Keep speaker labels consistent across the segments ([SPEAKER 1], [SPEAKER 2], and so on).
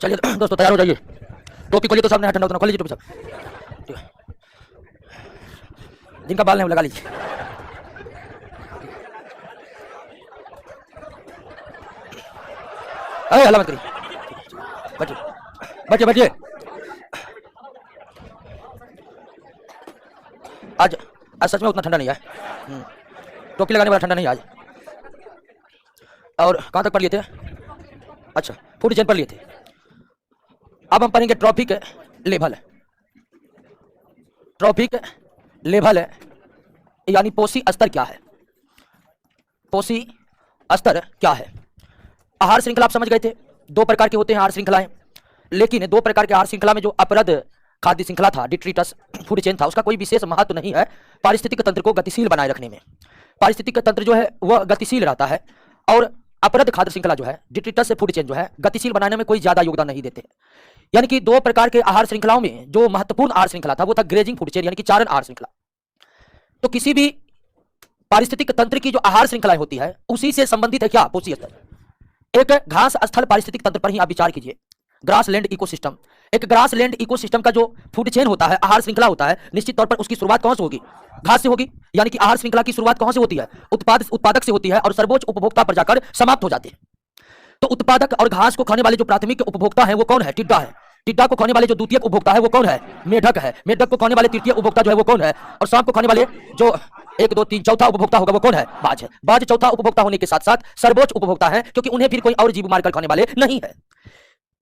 [SPEAKER 1] चलिए दोस्तों तैयार हो जाइए। टोपी खोलिए तो सामने ठंडा उतना खोलिए टोपी सब। ठीक है। जिनका बाल नहीं वो लगा लीजिए। अरे हल्ला मत करिए, बैठिए बैठिए बैठिए। आज आज सच में उतना ठंडा नहीं है। टोपी लगाने वाला ठंडा नहीं है आज। और कहाँ तक पढ़ लिए थे? अच्छा, फूड चेन पढ़ लिए थे। अब हम पढ़ेंगे ट्रॉफिक लेवल। ट्रॉफिक लेवल यानी पोषी स्तर क्या है? पोषी स्तर क्या है? आहार श्रृंखला आप समझ गए थे, दो प्रकार के होते हैं आहार श्रृंखलाएं। लेकिन दो प्रकार के आहार श्रृंखला में जो अपरद खाद्य श्रृंखला था, डिट्रीटस फूड चेन था, उसका कोई विशेष महत्व नहीं है पारिस्थितिक तंत्र को गतिशील बनाए रखने में। पारिस्थितिक तंत्र जो है वह गतिशील रहता है और अपरद खाद्य श्रृंखला जो है, डिट्रीटस फूड चेन जो है, गतिशील बनाने में कोई ज्यादा योगदान नहीं देते। यानी कि दो प्रकार के आहार श्रृंखलाओं में जो महत्वपूर्ण आहार श्रृंखला था वो था ग्रेजिंग फूड चेन यानी कि चारण आहार श्रृंखला। तो किसी भी पारिस्थितिक तंत्र की जो आहार श्रृंखलाएं होती है उसी से संबंधित है क्या? पोषी स्तर। एक घास स्थल पारिस्थितिक तंत्र पर ही आप विचार कीजिए, ग्रास लैंड इकोसिस्टम। एक ग्रास लैंड इकोसिस्टम का जो फूड चेन होता है, आहार श्रृंखला होता है, निश्चित तौर पर उसकी शुरुआत कहां से होगी? घास से होगी। यानी कि आहार श्रृंखला की शुरुआत कहां से होती है? उत्पादक से होती है और सर्वोच्च उपभोक्ता पर जाकर समाप्त हो जाती है। तो उत्पादक और घास को खाने वाले जो प्राथमिक उपभोक्ता है वो कौन है? टिड्डा है। टिड्डा को खाने वाले जो द्वितीय उपभोक्ता है वो कौन है? मेढक है। मेढक को खाने वाले तृतीय उपभोक्ता जो है वो कौन है? और सांप को खाने वाले जो 1 2 3 चौथा उपभोक्ता होगा वो कौन है? बाज है। बाज चौथा उपभोक्ता होने के साथ साथ सर्वोच्च उपभोक्ता है, क्योंकि उन्हें फिर कोई और जीव मारकर खाने वाले नहीं है।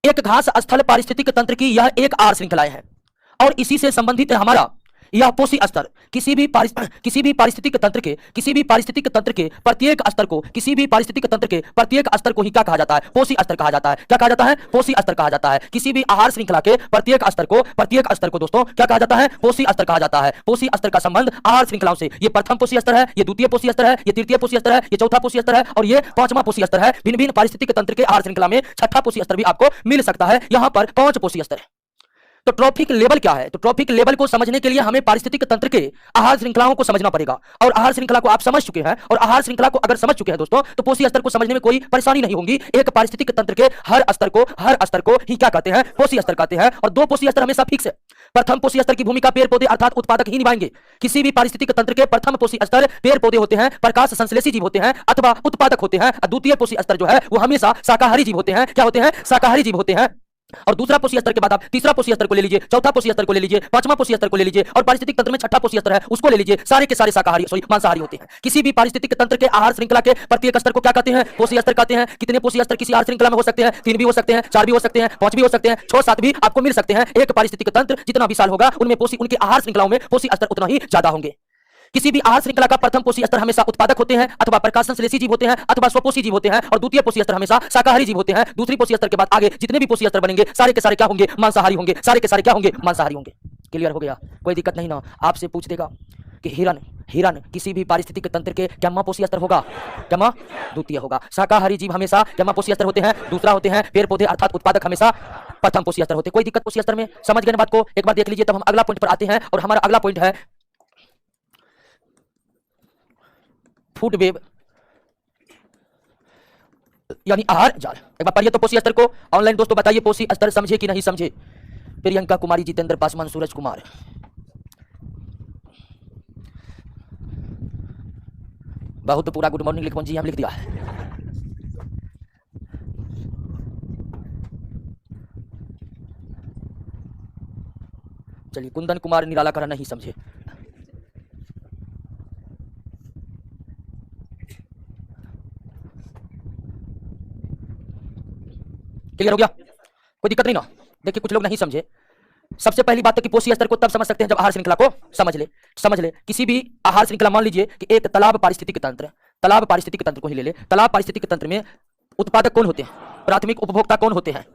[SPEAKER 1] एक घास स्थल पारिस्थितिक तंत्र की यह एक आहार श्रृंखलाएं है और इसी से संबंधित है हमारा यह पोषी स्तर। किसी भी पारिस्थितिक तंत्र के प्रत्येक स्तर को, किसी भी पारिस्थितिक तंत्र के प्रत्येक स्तर को ही क्या कहा जाता है? पोषी स्तर कहा जाता है। क्या कहा जाता है? पोषी स्तर कहा जाता है। किसी भी आहार श्रृंखला के प्रत्येक स्तर को दोस्तों क्या कहा जाता है? पोषी स्तर कहा जाता है। पोषी स्तर का संबंध आहार श्रृंखलाओं से, ये प्रथम पोषी स्तर है, ये द्वितीय पोषी स्तर है, ये तृतीय पोषी स्तर है, ये चौथा पोषी स्तर है और ये पांचवा पोषी स्तर है। भिन्न भिन्न पारिस्थितिक तंत्र के आहार श्रृंखला में छठा पोषी स्तर भी आपको मिल सकता है। यहां पर 5 पोषी स्तर है। तो ट्रॉफिक लेवल क्या है? तो ट्रॉफिक लेवल को समझने के लिए हमें पारिस्थितिक तंत्र के आहार श्रृंखलाओं को समझना पड़ेगा। और आहार श्रृंखला को आप समझ चुके हैं, और आहार श्रृंखला को अगर समझ चुके हैं दोस्तों तो पोषी स्तर को समझने में कोई परेशानी नहीं होगी। एक पारिस्थितिक तंत्र के हर स्तर को ही क्या कहते हैं? पोषी स्तर कहते हैं। और 2 पोषी स्तर हमेशा फिक्स है। प्रथम पोषी स्तर की भूमिका पेड़ पौधे अर्थात उत्पादक ही निभाएंगे। किसी भी पारिस्थितिक तंत्र के प्रथम पोषी स्तर पेड़ पौधे होते हैं, प्रकाश संश्लेषी जीव होते हैं अथवा उत्पादक होते हैं। द्वितीय पोषी स्तर जो है वो हमेशा शाकाहारी जीव होते हैं। क्या होते हैं? शाकाहारी जीव होते हैं। और दूसरा पोषी स्तर के बाद आप तीसरा पोषी स्तर को ले लीजिए, चौथा पोषी स्तर को ले लीजिए, पांचवा पोषी स्तर को ले लीजिए और पारिस्थितिक तंत्र में छठा पोषी स्तर है उसको ले लीजिए। सारे के सारे मांसाहारी होते हैं। किसी भी पारिस्थितिक तंत्र के आहार श्रृंखला के प्रत्येक स्तर को क्या कहते हैं? पोषी स्तर कहते हैं। कितने पोषी स्तर किसी आहार श्रृंखला में हो सकते हैं? 3 भी हो सकते हैं, 4 भी हो सकते हैं, 5 भी हो सकते हैं, 6 7 भी आपको मिल सकते हैं। एक पारिस्थितिक तंत्र जितना विशाल होगा उनके आहार श्रृंखलाओं में पोषी स्तर उतना ही ज्यादा होंगे। किसी भी आहार श्रृंखला का प्रथम पोषी स्तर हमेशा उत्पादक होते हैं अथवा प्रकाश संश्लेषी जीव होते हैं अथवा स्वपोषी जीव होते हैं और द्वितीय पोषी स्तर हमेशा शाकाहारी जीव होते हैं। दूसरी पोषी स्तर के बाद आगे जितने भी पोषी स्तर बनेंगे सारे के सारे क्या होंगे? मांसाहारी होंगे। सारे के सारे क्या होंगे? मांसाहारी होंगे। क्लियर हो गया? कोई दिक्कत नहीं ना? आपसे पूछ देगा कि हिरन किसी भी पारिस्थितिक तंत्र के क्या पोषी स्तर होगा? क्या? द्वितीय होगा। शाकाहारी जीव हमेशा क्या पोषी स्तर होते हैं? दूसरा होते हैं। पेड़ पौधे अर्थात उत्पादक हमेशा प्रथम पोषी स्तर होते हैं। कोई दिक्कत पोषी स्तर में? समझ गए बात को? एक बार देख लीजिए तब हम अगला पॉइंट पर आते हैं। और हमारा अगला पॉइंट है फूड वेब यानी आहार जाल। एक बार पढ़िए तो पोषी स्तर को। ऑनलाइन दोस्तों बताइए पोषी स्तर समझे कि नहीं समझे? प्रियंका कुमारी, जितेंद्र पासवान, सूरज कुमार। बहुत पूरा गुड मॉर्निंग लिख जी हम लिख दिया है। चलिए कुंदन कुमार निराला करा नहीं समझे। क्लियर हो गया? कोई दिक्कत नहीं ना? देखिए कुछ लोग नहीं समझे। सबसे पहली बात है कि पोषी स्तर को तब समझ सकते हैं जब आहार श्रृंखला को समझ ले। किसी भी आहार श्रृंखला, मान लीजिए कि एक तालाब पारिस्थितिक तंत्र को ही ले ले। तालाब पारिस्थितिक तंत्र में उत्पादक कौन होते हैं? प्राथमिक उपभोक्ता कौन होते हैं?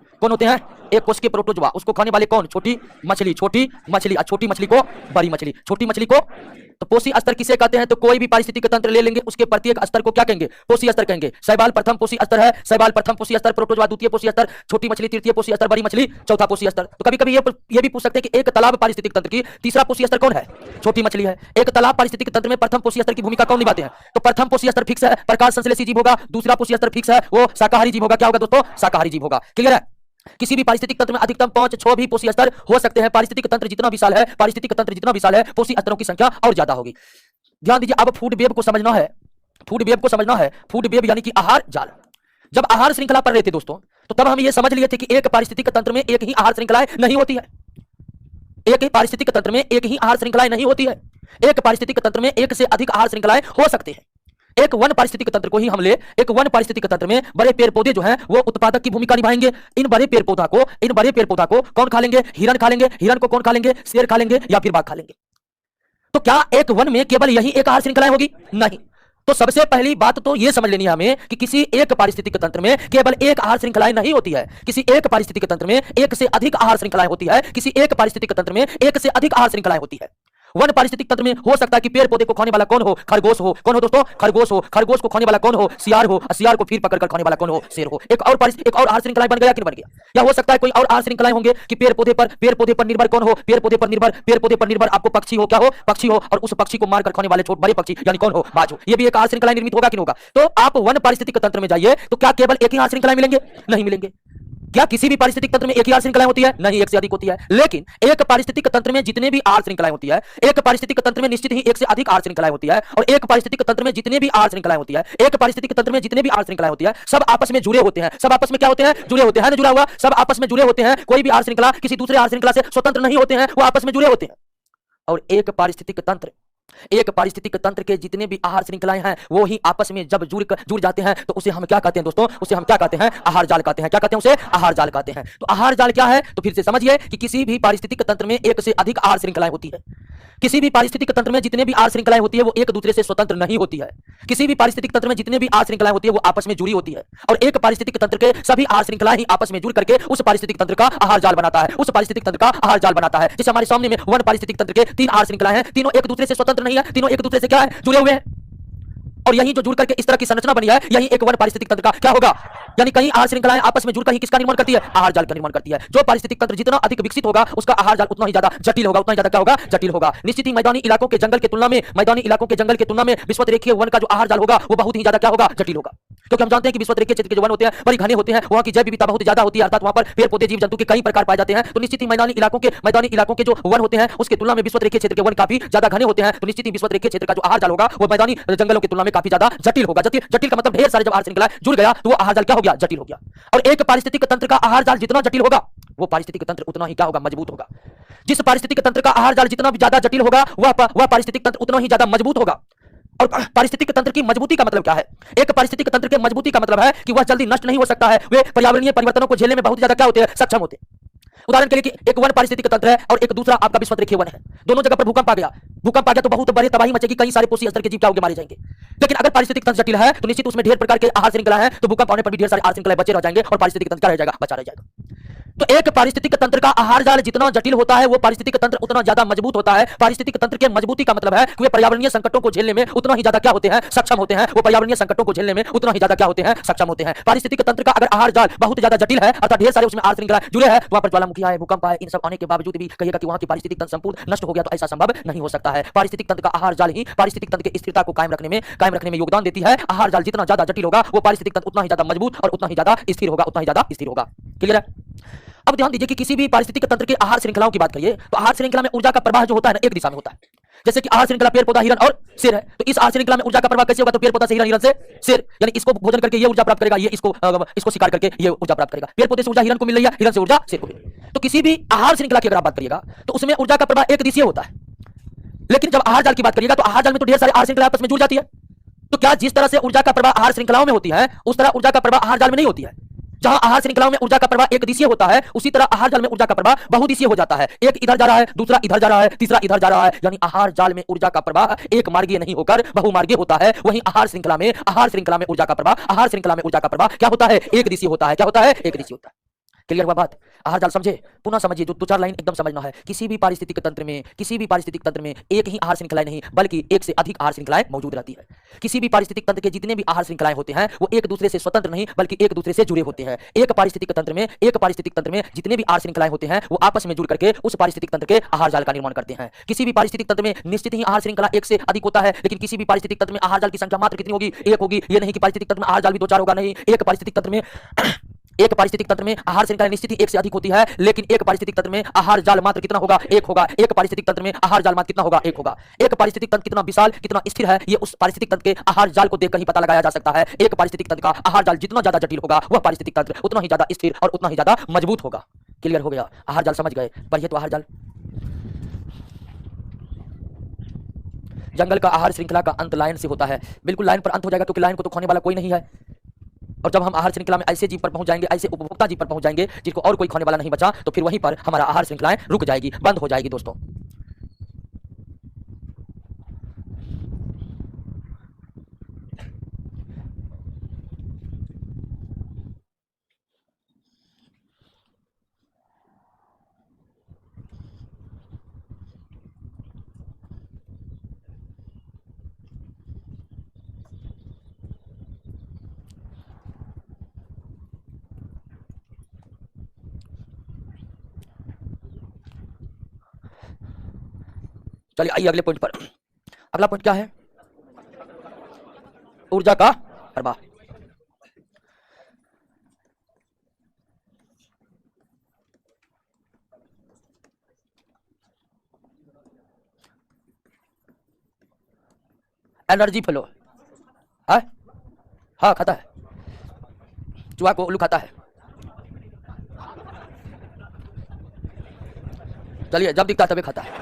[SPEAKER 1] एक कोश के प्रोटोजोआ, उसको खाने वाले कौन? छोटी मछली और छोटी मछली को बड़ी मछली, छोटी मछली को। तो पोषी स्तर किसे कहते हैं? तो कोई भी पारिस्थितिक तंत्र ले लेंगे उसके प्रत्येक स्तर को क्या कहेंगे? पोषी स्तर कहेंगे। शैवाल प्रथम पोषी स्तर है, प्रोटोजोआ द्वितीय पोषी स्तर, छोटी मछली तृतीय पोषी स्तर, बड़ी मछली चौथा पोषी स्तर। तो कभी कभी ये भी पूछ सकते हैं कि एक तालाब पारिस्थितिक तंत्र की तीसरा पोषी स्तर कौन है? छोटी मछली है। एक तालाब पारिस्थितिक तंत्र में प्रथम पोषी स्तर की भूमिका कौन निभाते हैं? तो प्रथम पोषी स्तर फिक्स है, प्रकाश संश्लेषी जीव होगा। दूसरा पोषी स्तर फिक्स है, वो शाकाहारी जीव होगा। क्या होगा दोस्तों? शाकाहारी जीव होगा। क्लियर है? किसी भी पारिस्थितिक तंत्र में अधिकतम 5-6 भी पोषी स्तर हो सकते हैं। पारिस्थितिक तंत्र जितना विशाल है, पारिस्थितिक तंत्र जितना विशाल है, पोषी स्तरों की संख्या और ज्यादा होगी। ध्यान दीजिए, अब फूड वेब को समझना है। फूड वेब को समझना है। फूड वेब यानी कि आहार जाल। जब आहार श्रृंखला पढ़ रहे थे दोस्तों, तो तब हम ये समझ लिए थे कि एक पारिस्थितिक तंत्र में एक ही आहार श्रृंखलाएं नहीं होती है। एक ही पारिस्थितिक तंत्र में एक ही आहार श्रृंखलाएं नहीं होती है। एक पारिस्थितिक तंत्र में एक से अधिक आहार श्रृंखलाएं हो सकते हैं। एक वन पारिस्थितिक तंत्र को ही हम ले, एक वन पारिस्थितिक तंत्र में बड़े पेड़ पौधे जो हैं वो उत्पादक की भूमिका निभाएंगे। इन बड़े पेड़ पौधा को कौन खा लेंगे? हिरन खा लेंगे। हिरन को कौन खा लेंगे? शेर खा लेंगे या फिर बाघ खा लेंगे। तो क्या एक वन में केवल यही एक आहार श्रृंखलाएं होगी? नहीं। तो सबसे पहली बात तो यह समझ लेनी है हमें कि किसी एक पारिस्थितिक तंत्र में केवल एक आहार श्रृंखलाएं नहीं होती है। किसी एक पारिस्थितिक तंत्र में एक से अधिक आहार श्रृंखलाएं होती है। किसी एक पारिस्थितिक तंत्र में एक से अधिक आहार श्रृंखलाएं होती है। वन पारिस्थितिक तंत्र में हो सकता है कि पेड़ पौधे को खाने वाला कौन हो? खरगोश हो। कौन हो दोस्तों? खरगोश हो। खरगोश को खाने वाला कौन हो? सियार हो। सियार को फिर पकड़कर खाने वाला कौन हो? शेर हो। एक और आहार श्रृंखलाएं बन गया कि नहीं बन गया? या हो सकता है कोई और आहार श्रृंखलाएं होंगे कि पेड़ पौधे पर निर्भर कौन हो? पेड़ पौधे पर निर्भर आपको पक्षी हो। क्या हो? पक्षी हो। और उस पक्षी को मारकर खाने वाले छोटे बड़े पक्षी यानी कौन हो? बाज हो। ये भी एक आहार श्रृंखला निर्मित होगा कि नहीं होगा? तो आप वन पारिस्थितिक तंत्र में जाइए तो क्या केवल एक ही आहार श्रृंखलाएं मिलेंगे? नहीं मिलेंगे। क्या किसी भी पारिस्थितिक तंत्र में एक ही आहार श्रृंखलाएं होती है? नहीं, एक से अधिक होती है। लेकिन एक पारिस्थितिक तंत्र में जितने भी आहार श्रृंखलाएं होती है, एक पारिस्थितिक तंत्र में निश्चित ही एक से अधिक आहार श्रृंखलाएं होती है। और एक पारिस्थितिक तंत्र में जितने भी आहार श्रृंखलाएं होती है, एक पारिस्थितिक तंत्र में जितने भी आहार श्रृंखलाएं होती है, सब आपस में जुड़े होते हैं। सब आपस में क्या होते हैं? जुड़े होते हैं ना, जुड़ा हुआ। सब आपस में जुड़े होते हैं। कोई भी आहार श्रृंखला किसी दूसरे आहार श्रृंखला से स्वतंत्र नहीं होते हैं, वो आपस में जुड़े होते हैं। और एक पारिस्थितिक तंत्र के जितने भी आहार श्रृंखलाएं हैं वो ही आपस में जब जुड़ जाते हैं तो उसे हम क्या कहते हैं दोस्तों? उसे हम क्या कहते हैं? आहार जाल कहते हैं। क्या कहते हैं उसे? आहार जाल कहते हैं। तो आहार जाल क्या है? तो फिर से समझिए कि किसी भी पारिस्थितिक तंत्र में एक से अधिक आहार श्रृंखलाएं होती है। किसी भी पारिस्थितिक तंत्र में जितने भी आहार श्रृंखलाएं होती है वो एक दूसरे से स्वतंत्र नहीं होती है। किसी भी पारिस्थितिक तंत्र में जितने भी आहार श्रृंखलाएं होती है वो आपस में जुड़ी होती है। और एक पारिस्थितिक तंत्र के सभी आहार श्रृंखलाएं ही आपस में जुड़ करके उस पारिस्थितिक तंत्र का आहार जाल बनाता है। उस पारिस्थितिक तंत्र का आहार जाल बनाता है। जैसे हमारे सामने में वन पारिस्थितिक तंत्र के 3 आहार श्रृंखलाएं हैं। तीनों एक दूसरे से स्वतंत्र नहीं है, तीनों एक दूसरे से क्या है? जुड़े हुए हैं। और यही जो जुड़ करके इस तरह की संरचना बनी है, यही एक वन पारिस्थितिक तंत्र का क्या होगा? यानी कई आहार श्रृंखलाएं आपस में जुड़कर ही किसका निर्माण करती है? आहार जाल का निर्माण करती है। जो पारिस्थितिक तंत्र जितना अधिक विकसित होगा उसका आहार जाल उतना ही ज्यादा जटिल होगा। उतना ही ज्यादा क्या होगा? जटिल होगा। निश्चित ही मैदानी इलाकों के जंगल के तुलना में विषुवत रेखीय वन का जो आहार जाल होगा वो बहुत ही ज्यादा क्या होगा? जटिल होगा। क्योंकि हम जानते हैं कि विषुवत रेखीय क्षेत्र के जो वन होते हैं बड़ी घने होते हैं, वहां की जैव विविधता बहुत ज्यादा होती है, अर्थात वहां पर पेड़ पौधे जीव जंतु के कई प्रकार पाए जाते हैं। तो निश्चित ही मैदानी इलाकों के जो वन होते हैं उसके तुलना में विषुवत रेखीय क्षेत्र के वन काफी ज्यादा घने होते हैं। तो निश्चित ही विषुवत रेखीय क्षेत्र का जो आहार जाल होगा वो मैदानी जंगलों की तुलना में काफी ज्यादा जटिल होगा। जटिल का मतलब ढेर सारे जब आहार श्रृंखला जुड़ गया तो वो आहार जाल क्या हो गया? जटिल हो गया। और एक पारिस्थितिक तंत्र का आहार जाल जितना जटिल होगा वो पारिस्थितिक तंत्र उतना ही क्या होगा? मजबूत होगा। जिस पारिस्थितिक तंत्र का आहार जाल जितना ज्यादा जटिल होगा वह पारिस्थितिक तंत्र उतना ही ज्यादा मजबूत होगा। और पारिस्थितिक तंत्र की मजबूती का मतलब क्या है? एक पारिस्थितिक तंत्र के मजबूती का मतलब है कि वह जल्दी नष्ट नहीं हो सकता है। वे पर्यावरणीय परिवर्तनों को झेलने में बहुत ज्यादा क्या होते हैं? सक्षम होते हैं। उदाहरण के लिए कि एक वन पारिस्थितिक तंत्र है और एक दूसरा आपका विषुवत रेखीय वन है। दोनों जगह पर भूकंप आ गया तो बहुत बड़ी तबाही मचेगी। कई सारे पोषी स्तर के जीव क्या होंगे? मारे जाएंगे। लेकिन अगर पारिस्थितिक तंत्र जटिल है तो निश्चित उसमें ढेर प्रकार के आहार श्रृंखला है, तो भूकंप आने पर भी ढेर सारे आहार श्रृंखला बचे रह जाएंगे और पारिस्थितिक तंत्र क्या रह जाएगा? बचा रह जाएगा। तो एक पारिस्थितिक तंत्र का आहार जाल जितना जटिल होता है वो पारिस्थितिक तंत्र उतना ज्यादा मजबूत होता है। पारिस्थितिक तंत्र के मजबूती का मतलब है कि वे पर्यावरणीय संकटों को झेलने में उतना ही ज्यादा क्या होते हैं? सक्षम होते हैं। वो पर्यावरणीय संकटों को झेलने में उतना ही ज्यादा क्या होते हैं? सक्षम होते हैं। पारिस्थितिक तंत्र का अगर आहार जाल बहुत ज्यादा जटिल है अर्थात ढेर सारे उसमें आहार श्रृंखला जुड़े हैं, वहां पर ज्वालामुखी आए, भूकंप आए, इन सब आने के बावजूद भी कहिएगा कि वहां की पारिस्थितिक तंत्र संपूर्ण नष्ट हो गया, तो ऐसा संभव नहीं हो सकता है। पारिस्थितिक तंत्र का आहार जाल ही पारिस्थितिक तंत्र की स्थिरता को कायम रखने में योगदान देती है। आहार जाल जितना ज्यादा जटिल होगा वो पारिस्थितिक तंत्र उतना ही ज्यादा मजबूत और उतना ही ज्यादा स्थिर होगा। क्लियर है? अब ध्यान दीजिए कि किसी भी पारिस्थितिक तंत्र के आहार श्रृंखलाओं की बात करिए तो आहार श्रृंखला में ऊर्जा का प्रवाह जो होता है ना एक दिशा में होता है। जैसे कि आहार श्रृंखला पेड़ पौधा हिरन और शेर है, तो इस आहार श्रृंखला में ऊर्जा का प्रवाह कैसे होगा? तो पेड़ पौधा से हिरन, हिरन से शेर, यानी इसको भोजन करके ये ऊर्जा प्राप्त करेगा, ये इसको शिकार करके ये ऊर्जा प्राप्त करेगा। पेड़ पौधे से ऊर्जा हिरन को मिल रही है, हिरन से ऊर्जा शेर को मिल रही है। तो किसी भी आहार श्रृंखला की अगर आप बात करिएगा तो उसमें ऊर्जा का प्रवाह एक दिशीय होता है। लेकिन जब आहार जाल की बात करिएगा तो आहार जाल में तो ढेर सारे आहार श्रृंखला आपस में जुड़ जाती है। तो क्या जिस तरह से ऊर्जा का प्रवाह आहार श्रृंखलाओं में होती है उस तरह ऊर्जा का प्रवाह आहार जाल में नहीं होती है? जहां आहार श्रृंखलाओं में ऊर्जा का प्रवाह एक दिशीय होता है उसी तरह आहार जाल में ऊर्जा का प्रवाह बहुदिशीय हो जाता है। एक इधर जा रहा है, दूसरा इधर जा रहा है, तीसरा इधर जा रहा है, यानी आहार जाल में ऊर्जा का प्रवाह एक मार्गीय नहीं होकर बहुमार्गीय होता है। वहीं आहार श्रृंखला में ऊर्जा का प्रवाह क्या होता है? एक दिशीय होता है। क्या होता है? एक दिशीय होता है। क्लियर हुआ बात? आहार जाल समझे? पुनः समझिए, दो चार लाइन एकदम समझना है। किसी भी पारिस्थितिक तंत्र में एक ही आहार श्रृंखलाएं नहीं बल्कि एक से अधिक आहार श्रृंखलाएं मौजूद रहती है। किसी भी पारिस्थितिक तंत्र के जितने भी आहार श्रृंखलाएं होते हैं वो एक दूसरे से स्वतंत्र नहीं बल्कि एक दूसरे से जुड़े होते हैं। एक पारिस्थितिक तंत्र में जितने भी आहार श्रृंखलाएं होते हैं वो आपस में जुड़ करके उस पारिस्थितिक तंत्र के आहार जाल का निर्माण करते हैं। किसी भी पारिस्थितिक तंत्र में निश्चित ही आहार श्रृंखला एक से अधिक होता है, लेकिन किसी भी पारिस्थितिक तंत्र में आहार जाल की संख्या मात्र कितनी होगी? एक होगी। ये नहीं कि पारिस्थितिक तंत्र में आहार जाल भी दो चार होगा, नहीं। एक पारिस्थितिक तंत्र में एक पारिस्थितिक तंत्र में आहार श्रृंखला निश्चित ही एक से अधिक होती है, लेकिन एक पारिस्थितिक तंत्र में आहार जाल मात्र कितना होगा? एक होगा। एक पारिस्थितिक तंत्र में आहार जाल मात्र कितना होगा? एक होगा। एक पारिस्थितिक तंत्र कितना विशाल, कितना स्थिर है, ये उस पारिस्थितिक तंत्र के आहार जाल को देखकर ही पता लगाया जा सकता है। एक पारिस्थितिक तंत्र का आहार जाल जितना ज्यादा जटिल होगा, वह पारिस्थितिक तंत्र उतना ही ज्यादा स्थिर और उतना ही ज्यादा मजबूत होगा। क्लियर हो गया? आहार जाल समझ गए? पढ़िए तो आहार जाल। जंगल का आहार श्रृंखला का अंत लाइन से होता है। बिल्कुल लाइन पर अंत हो जाएगा, क्योंकि लाइन को तो खोने वाला कोई नहीं है। और जब हम आहार श्रृंखला में ऐसे जीव पर पहुंच जाएंगे, ऐसे उपभोक्ता जीव पर पहुंच जाएंगे जिनको और कोई खाने वाला नहीं बचा, तो फिर वहीं पर हमारा आहार श्रृंखलाएं रुक जाएगी, बंद हो जाएगी दोस्तों। चलिए आइए अगले पॉइंट पर। अगला पॉइंट क्या है? ऊर्जा का प्रवाह। एनर्जी फ्लो है? हाँ खाता है, चूहा को उल्लू खाता है। चलिए जब दिखता है तभी खाता है।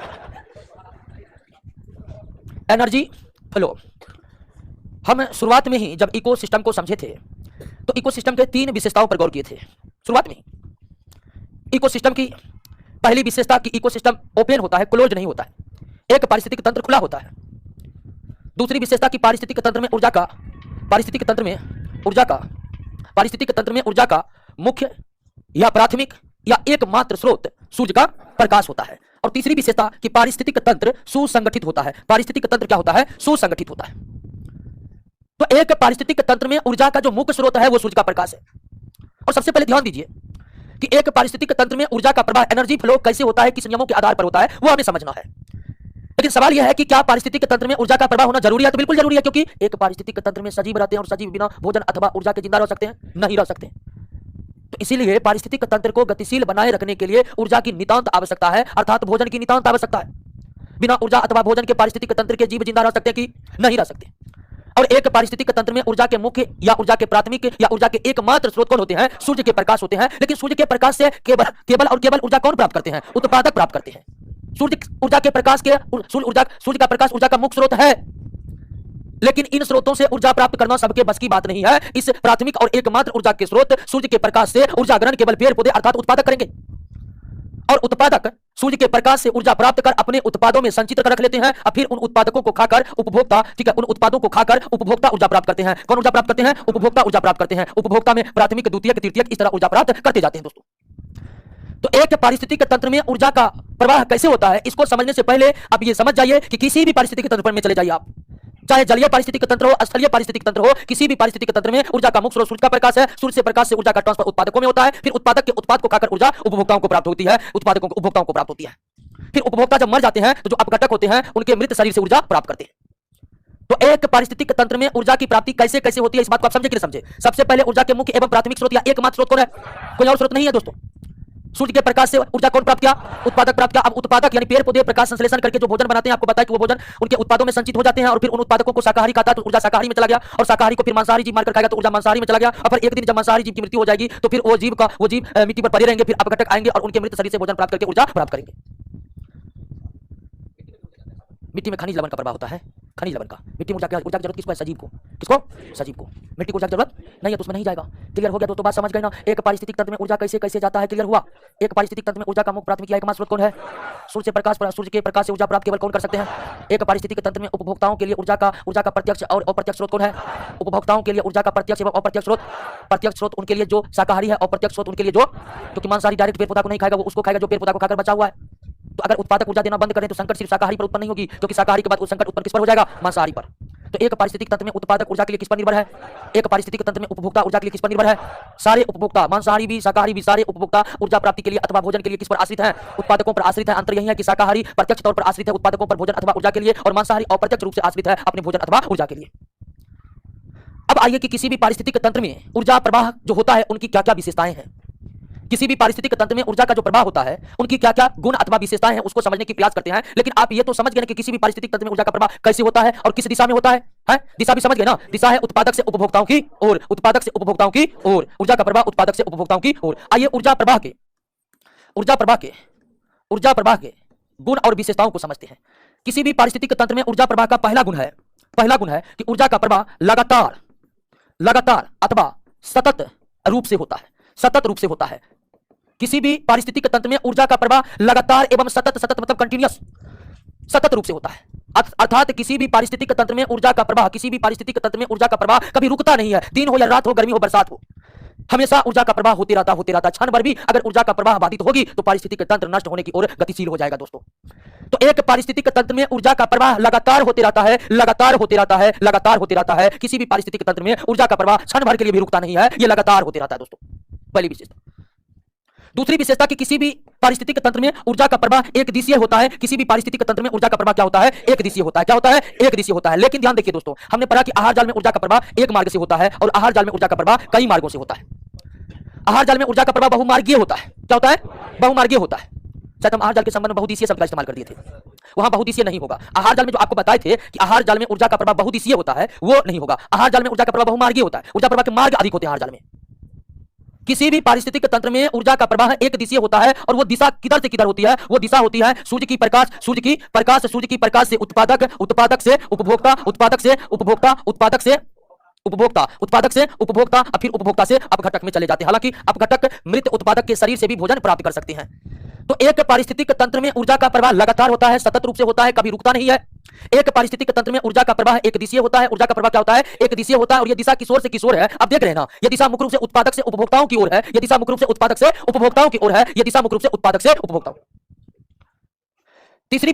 [SPEAKER 1] Energy flow. हम शुरुआत में ही जब इकोसिस्टम को समझे थे तो इकोसिस्टम के 3 विशेषताओं पर गौर किए थे। शुरुआत में इकोसिस्टम की पहली विशेषता कि इकोसिस्टम ओपन होता है, क्लोज नहीं होता है। एक पारिस्थितिक तंत्र खुला होता है। दूसरी विशेषता कि पारिस्थितिक तंत्र में ऊर्जा का मुख्य या प्राथमिक या एकमात्र स्रोत सूर्य का प्रकाश होता है। और तीसरी विशेषता कि पारिस्थितिक तंत्र सुसंगठित होता है। पारिस्थितिक तंत्र क्या होता है? सुसंगठित होता है। तो एक पारिस्थितिक तंत्र में ऊर्जा का जो मुख्य स्रोत है वो सूर्य का प्रकाश है। और सबसे पहले ध्यान दीजिए कि एक पारिस्थितिक तंत्र में ऊर्जा का प्रवाह, एनर्जी फ्लो कैसे होता है, किस नियमों के आधार पर होता है, वो हमें समझना है। लेकिन सवाल यह है कि क्या पारिस्थितिक तंत्र में ऊर्जा का प्रवाह होना जरूरी है? तो बिल्कुल जरूरी है, क्योंकि एक पारिस्थितिक तंत्र में सजीव रहते हैं और सजीव बिना भोजन अथवा ऊर्जा के जिंदा रह सकते हैं? नहीं रह सकते। तो इसीलिए पारिस्थितिक तंत्र को गतिशील बनाए रखने के लिए ऊर्जा की नितांत आवश्यकता है, अर्थात भोजन की नितांत आवश्यकता है। बिना ऊर्जा अथवा भोजन के पारिस्थितिक तंत्र के जीव जिंदा रह सकते हैं कि नहीं रह सकते? और एक पारिस्थितिक तंत्र में ऊर्जा के मुख्य या ऊर्जा के प्राथमिक या ऊर्जा के एकमात्र स्रोत कौन होते हैं? सूर्य के प्रकाश होते हैं। लेकिन सूर्य के प्रकाश से केवल ऊर्जा कौन प्राप्त करते हैं? उत्पादक प्राप्त करते हैं। सूर्य का प्रकाश ऊर्जा का मुख्य स्रोत है, लेकिन इन स्रोतों से ऊर्जा प्राप्त करना सबके बस की बात नहीं है। इस प्राथमिक और एकमात्र ऊर्जा के स्रोत सूर्य के प्रकाश से ऊर्जा ग्रहण केवल पेड़ पौधे अर्थात उत्पादक करेंगे। और उत्पादक सूर्य के प्रकाश से ऊर्जा प्राप्त कर अपने उत्पादों में संचित कर रख लेते हैं और फिर उन उत्पादकों को खाकर उपभोक्ता, ठीक है, उन उत्पादों को खाकर उपभोक्ता ऊर्जा प्राप्त करते हैं। कौन ऊर्जा प्राप्त करते हैं? उपभोक्ता ऊर्जा प्राप्त करते हैं। उपभोक्ता में प्राथमिक, द्वितीयक, तृतीयक इस तरह ऊर्जा प्राप्त करते जाते हैं दोस्तों। तो एक पारिस्थितिक तंत्र में ऊर्जा का प्रवाह कैसे होता है, इसको समझने से पहले आप ये समझ जाइए कि किसी भी पारिस्थितिक तंत्र में चले जाइए आप, चाहे जलीय पारिस्थितिक तंत्र हो, स्थलीय पारिस्थितिक तंत्र हो, किसी भी पारिस्थितिक तंत्र में ऊर्जा का मुख्य स्रोत सूर्य का प्रकाश है। सूर्य से प्रकाश से ऊर्जा का ट्रांसफर उत्पादकों में होता है, फिर उत्पादक के उत्पाद को खाकर ऊर्जा उपभोक्ताओं को प्राप्त होती है, उपभोक्ताओं को प्राप्त होती है। फिर उपभोक्ता जब मर जाते हैं तो जो अपघटक होते हैं उनके मृत शरीर से ऊर्जा प्राप्त करते हैं। तो एक पारिस्थितिक तंत्र में ऊर्जा की प्राप्ति कैसे कैसे होती है, इस बात को आप समझे कि नहीं समझे? सबसे पहले ऊर्जा के मुख्य एवं प्राथमिक स्रोत या एकमात्र स्रोत कौन है? कोई और स्रोत नहीं है दोस्तों। सूर्य के प्रकाश से ऊर्जा कौन प्राप्त किया? उत्पादक प्राप्त किया। अब उत्पादक यानी पेड़ पौधे प्रकाश संश्लेषण करके जो भोजन बनाते हैं, आपको बताया कि वो भोजन उनके उत्पादों में संचित हो जाते हैं और फिर उन उत्पादकों को शाकाहारी खाता है तो ऊर्जा शाकाहारी में चला गया, और शाकाहारी को फिर मांसाहारी जीव मारकर खाएगा तो ऊर्जा मांसाहारी में चला गया। और फिर एक दिन जब मांसाहारी जीव की मृत्यु हो जाएगी तो फिर वो जीव मिट्टी पर पड़े रहेंगे, फिर अपघटक आएंगे और उनके मृत शरीर से भोजन प्राप्त करके ऊर्जा प्राप्त करेंगे। मिट्टी में खनिज लवण का प्रभाव होता है, खनिज लवण का। मिट्टी में ऊर्जा की जरूरत किसको है? सजीव को। किसको? सजीव को। मिट्टी को ऊर्जा की जरूरत नहीं है तो उसमें नहीं जाएगा। क्लियर हो गया दोस्तों? बात समझ गए ना? एक पारिस्थितिक तंत्र में ऊर्जा कैसे कैसे जाता है, क्लियर हुआ? एक पारिस्थितिक तंत्र में ऊर्जा का मुख्य प्राथमिक या एकमात्र स्रोत कौन है? सूर्य के प्रकाश से ऊर्जा प्राप्त केवल कौन कर सकते हैं? एक पारिस्थितिक तंत्र में उपभोक्ताओं के लिए ऊर्जा का प्रत्यक्ष और अप्रत्यक्ष स्रोत कौन है? उपभोक्ताओं के लिए ऊर्जा का प्रत्यक्ष एवं अप्रत्यक्ष स्रोत। प्रत्यक्ष स्रोत उनके लिए जो शाकाहारी है, अप्रत्यक्ष स्रोत उनके लिए जो, क्योंकि मांसाहारी डायरेक्ट पेड़ पौधा को नहीं खाएगा, वो उसको खाएगा जो पेड़ पौधा को खाकर बचा हुआ है। तो अगर उत्पादक ऊर्जा देना बंद करें तो संकट सिर्फ शाकाहारी पर उत्पन्न नहीं होगी, क्योंकि शाकाहारी के बाद संकट उत्पन्न किस पर हो जाएगा? मांसाहारी पर। तो एक पारिस्थितिक तंत्र में उत्पादक ऊर्जा के लिए किस पर निर्भर है? एक पारिस्थितिक तंत्र में उपभोक्ता ऊर्जा के लिए किस पर निर्भर है? सारे उपभोक्ता, मांसाहारी भी शाकाहारी भी, सारे उपभोक्ता ऊर्जा प्राप्ति के लिए अथवा भोजन के लिए किस पर आश्रित है? उत्पादकों पर आश्रित है। अंतर यही है कि शाकाहारी प्रत्यक्ष तौर पर आश्रित है उत्पादकों पर भोजन अथवा ऊर्जा के लिए, और मांसाहारी अप्रत्यक्ष रूप से आश्रित है अपने भोजन अथवा ऊर्जा के लिए। अब आइए कि किसी भी पारिस्थितिक तंत्र में ऊर्जा प्रवाह जो होता है उनकी क्या क्या विशेषताएं हैं। किसी भी पारिस्थितिक तंत्र में ऊर्जा का जो प्रवाह होता है उनकी क्या क्या गुण अथवा विशेषताएं हैं उसको समझने की प्रयास करते हैं। लेकिन आप ये तो समझ गए कि किसी भी पारिस्थितिक तंत्र में ऊर्जा का प्रवाह कैसे होता है और किस दिशा में होता है? दिशा भी समझ गए ना। दिशा है उत्पादक से उपभोक्ताओं की ओर, उत्पादक से उपभोक्ताओं की ओर। ऊर्जा का प्रवाह उत्पादक से उपभोक्ताओं की ओर। आइए ऊर्जा प्रवाह के गुण और विशेषताओं को समझते हैं। किसी भी पारिस्थितिक तंत्र में ऊर्जा प्रवाह का पहला गुण है कि ऊर्जा का प्रवाह लगातार अथवा सतत रूप से होता है। किसी भी पारिस्थितिक तंत्र में ऊर्जा का प्रवाह लगातार एवं सतत मतलब कंटिन्यूअस सतत रूप से होता है। अर्थात किसी भी पारिस्थितिक तंत्र में ऊर्जा का प्रवाह कभी रुकता नहीं है। दिन हो या रात हो, गर्मी हो बरसात हो, हमेशा ऊर्जा का प्रवाह होते रहता। क्षण भर भी अगर ऊर्जा का प्रवाह बाधित होगी तो पारिस्थितिक तंत्र नष्ट होने की ओर गतिशील हो जाएगा दोस्तों। तो एक पारिस्थितिक तंत्र में ऊर्जा का प्रवाह लगातार होते रहता है। किसी भी पारिस्थितिक तंत्र में ऊर्जा का प्रवाह क्षण भर के लिए भी रुकता नहीं है, यह लगातार होते रहता है दोस्तों, पहली विशेषता। दूसरी विशेषता कि किसी भी पारिस्थितिक तंत्र में ऊर्जा का प्रवाह एक दिशीय होता है। किसी भी पारिस्थितिक तंत्र में ऊर्जा का प्रवाह क्या होता है? एक दिशीय होता है। क्या होता है? एक दिशीय होता है। लेकिन ध्यान देखिए दोस्तों, हमने पढ़ा कि आहार जाल में ऊर्जा का प्रवाह एक मार्ग से होता है और आहार जाल में ऊर्जा का प्रवाह कई मार्गों से होता है। आहार जाल में ऊर्जा का प्रवाह बहुमार्गीय होता है। क्या होता है? बहुमार्गीय होता है। शायद हम आहार जाल के संबंध में बहुदिशीय शब्द का इस्तेमाल कर दिए थे, वहां बहुदिशीय नहीं होगा। आहार जाल में जो आपको बताए थे कि आहार जाल में ऊर्जा का प्रवाह बहुदिशीय होता है, वो नहीं होगा। आहार जाल में ऊर्जा का प्रवाह बहुमार्गीय होता है। ऊर्जा प्रवाह के मार्ग अधिक होते हैं आहार जाल में। किसी भी पारिस्थितिक तंत्र में ऊर्जा का प्रवाह एक दिशीय होता है और वो दिशा किधर से किधर होती है? वो दिशा होती है सूर्य की प्रकाश से उत्पादक, उत्पादक से उपभोक्ता, उत्पादक से उपभोक्ता, उत्पादक से उपभोक्ता, उत्पादक से उपभोक्ता और फिर उपभोक्ता से अपघटक में चले जाते हैं। हालांकि अपघटक मृत उत्पादक के शरीर से भी भोजन प्राप्त कर सकते हैं। तो एक पारिस्थितिक तंत्र में ऊर्जा का प्रवाह लगातार होता है, सतत रूप से होता है, कभी रुकता नहीं है। एक पारिस्थितिक तंत्र में ऊर्जा का प्रवाह एक दिशीय होता है। ऊर्जा का प्रवाह क्या होता है? एक दिशीय होता है और यह दिशा किशोर से किशोर है। अब देख रहे हैं ना, यह दिशा मुख्य रूप से उत्पादक से उपभोक्ताओं की ओर है। यह दिशा मुख्य रूप से उत्पादक से उपभोक्ताओं की ओर है। यह दिशा मुख्य रूप से उत्पादक से उपभोक्ताओं। तीसरी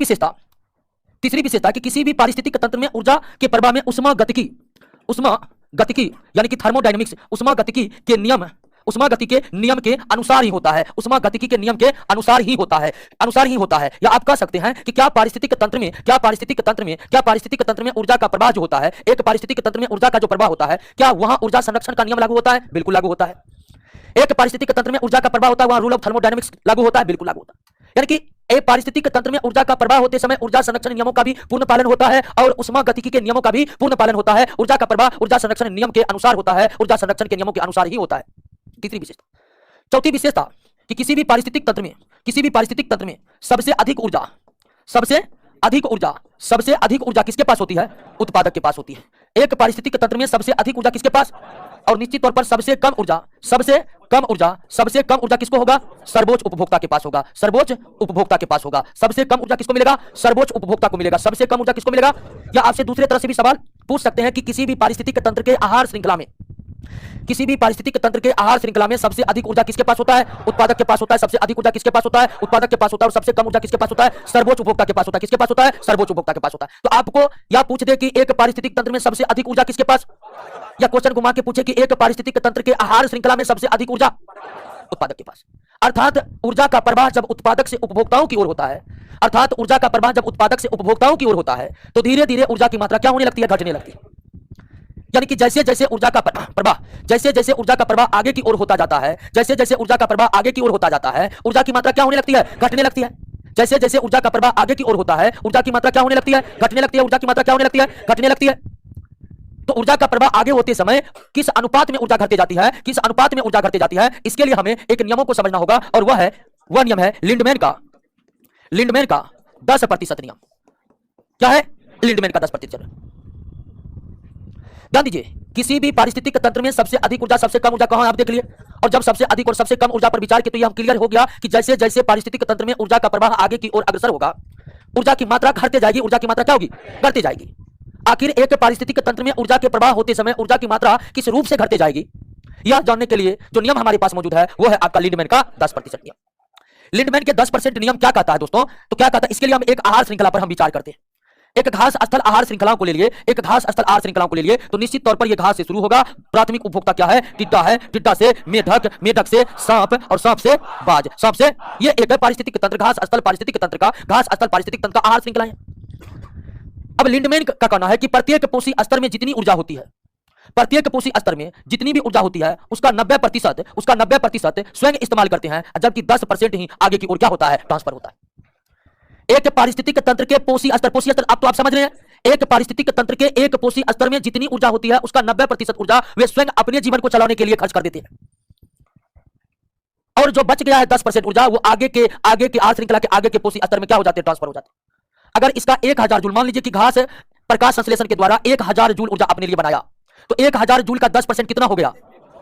[SPEAKER 1] विशेषता कि किसी भी पारिस्थितिक तंत्र में ऊर्जा के प्रवाह में उष्मा गतिकी यानी कि थर्मोडायनेमिक्स उष्मा गतिकी के नियम के अनुसार ही होता है। उष्मा गतिकी के नियम के अनुसार ही होता है। या आप कह सकते हैं कि क्या पारिस्थितिक तंत्र में ऊर्जा का प्रवाह जो होता है, एक पारिस्थितिक तंत्र में ऊर्जा का जो प्रवाह होता है, क्या वहां ऊर्जा संरक्षण का नियम लागू होता है? बिल्कुल लागू होता है। एक पारिस्थितिक तंत्र में ऊर्जा का प्रवाह होता है, वहां रूल ऑफ थर्मोडायनेमिक्स लागू होता है? बिल्कुल लागू होता है। यानी कि एक पारिस्थितिक तंत्र में ऊर्जा का प्रवाह होते समय ऊर्जा संरक्षण नियमों का भी पूर्ण पालन होता है और उष्मा गतिकी के नियमों का भी पूर्ण पालन होता है। ऊर्जा का प्रवाह ऊर्जा संरक्षण नियम के अनुसार होता है, ऊर्जा संरक्षण के नियमों के अनुसार ही होता है। तीसरी विशेषता। चौथी विशेषता कि किसी भी पारिस्थितिक तंत्र में सबसे अधिक ऊर्जा किसके पास होती है? उत्पादक के पास होती है। एक पारिस्थितिक तंत्र में सबसे अधिक ऊर्जा किसके पास? और निश्चित तौर पर सबसे कम ऊर्जा किसको होगा? सर्वोच्च उपभोक्ता के पास होगा। सबसे कम ऊर्जा किसको मिलेगा? सर्वोच्च उपभोक्ता को मिलेगा। सबसे कम ऊर्जा किसको मिलेगा? या आपसे दूसरे तरह से भी सवाल पूछ सकते हैं कि किसी भी पारिस्थितिक तंत्र के आहार श्रृंखला में सबसे अधिक ऊर्जा किसके पास होता है? उत्पादक के पास होता है। सबसे अधिक ऊर्जा किसके पास होता है? उत्पादक के पास होता है। और सबसे कम ऊर्जा किसके पास होता है? सर्वोच्च उपभोक्ता के पास होता है। किसके पास होता है? सर्वोच्च उपभोक्ता के पास होता है। तो आपको या पूछ दे कि एक पारिस्थितिक तंत्र में सबसे अधिक ऊर्जा किसके पास, या क्वेश्चन घुमा के पूछे कि एक पारिस्थितिक तंत्र के आहार श्रृंखला में सबसे अधिक ऊर्जा उत्पादक के पास। अर्थात ऊर्जा का प्रवाह जब उत्पादक से उपभोक्ताओं की ओर होता है, तो धीरे धीरे ऊर्जा की मात्रा क्या होने लगती है? घटने लगती है। यानी कि जैसे जैसे ऊर्जा का प्रवाह आगे की ओर होता जाता है, ऊर्जा की मात्रा क्या होने लगती है? घटने लगती है। जैसे जैसे ऊर्जा का प्रवाह आगे की ओर होता है, ऊर्जा की मात्रा क्या होने लगती है? घटने लगती है। ऊर्जा की मात्रा क्या होने लगती है? घटने लगती है। तो ऊर्जा का प्रवाह आगे होते समय किस अनुपात में ऊर्जा घटती जाती है, इसके लिए हमें एक नियमों को समझना होगा और वह नियम है लिंडमैन का 10% नियम। क्या है? लिंडमैन का 10%। ध्यान दीजिए, किसी भी पारिस्थितिक तंत्र में सबसे अधिक ऊर्जा सबसे कम ऊर्जा कहां है आप देख लिए। और जब सबसे अधिक और सबसे कम ऊर्जा पर विचार किया तो यह हम क्लियर हो गया कि जैसे जैसे पारिस्थितिक तंत्र में ऊर्जा का प्रवाह आगे की ओर अग्रसर होगा, ऊर्जा की मात्रा घटते जाएगी। ऊर्जा की मात्रा क्या होगी? घटती जाएगी। आखिर एक पारिस्थितिक तंत्र में ऊर्जा के प्रवाह होते समय ऊर्जा की मात्रा किस रूप से घटते जाएगी, यह जानने के लिए जो नियम हमारे पास मौजूद है वो है आपका लिंडमैन का 10% नियम। लिंडमैन के 10% नियम क्या कहता है दोस्तों? तो क्या कहता है, इसके लिए हम एक आहार श्रृंखला पर हम विचार करते हैं। एक घास स्थल आहार श्रृंखलाओं को ले लिए, तो निश्चित तौर पर यह घास से शुरू होगा। प्राथमिक उपभोक्ता क्या है? टिड्डा है। टिड्डा से मेढक, मेढक से सांप और सांप से बाज, सांप से यह एक पारिस्थितिक तंत्र घास स्थल पारिस्थितिक तंत्र का आहार श्रृंखला है। अब लिंडमैन का कहना है कि प्रत्येक पोषी स्तर में जितनी ऊर्जा होती है, प्रत्येक पोषी स्तर में जितनी भी ऊर्जा होती है उसका 90% स्वयं इस्तेमाल करते हैं, जबकि 10% ही आगे की ओर क्या होता है, ट्रांसफर होता है। एक पारिस्थितिक तंत्र के पोषी स्तर अब तो आप समझ रहे हैं, एक पारिस्थितिक तंत्र के एक पोषी स्तर में जितनी ऊर्जा होती है उसका 90% ऊर्जा वे स्वयं अपने जीवन को चलाने के लिए खर्च कर देते हैं, और जो बच गया है 10% ऊर्जा वो आगे के आहार श्रृंखला के आगे के पोषी स्तर में क्या हो जाते हैं, ट्रांसफर हो जाते हैं। अगर इसका 1000 जूल, मान लीजिए कि घास प्रकाश संश्लेषण के द्वारा 1000 जूल ऊर्जा अपने लिए बनाया, तो 1000 जूल का 10% कितना हो गया,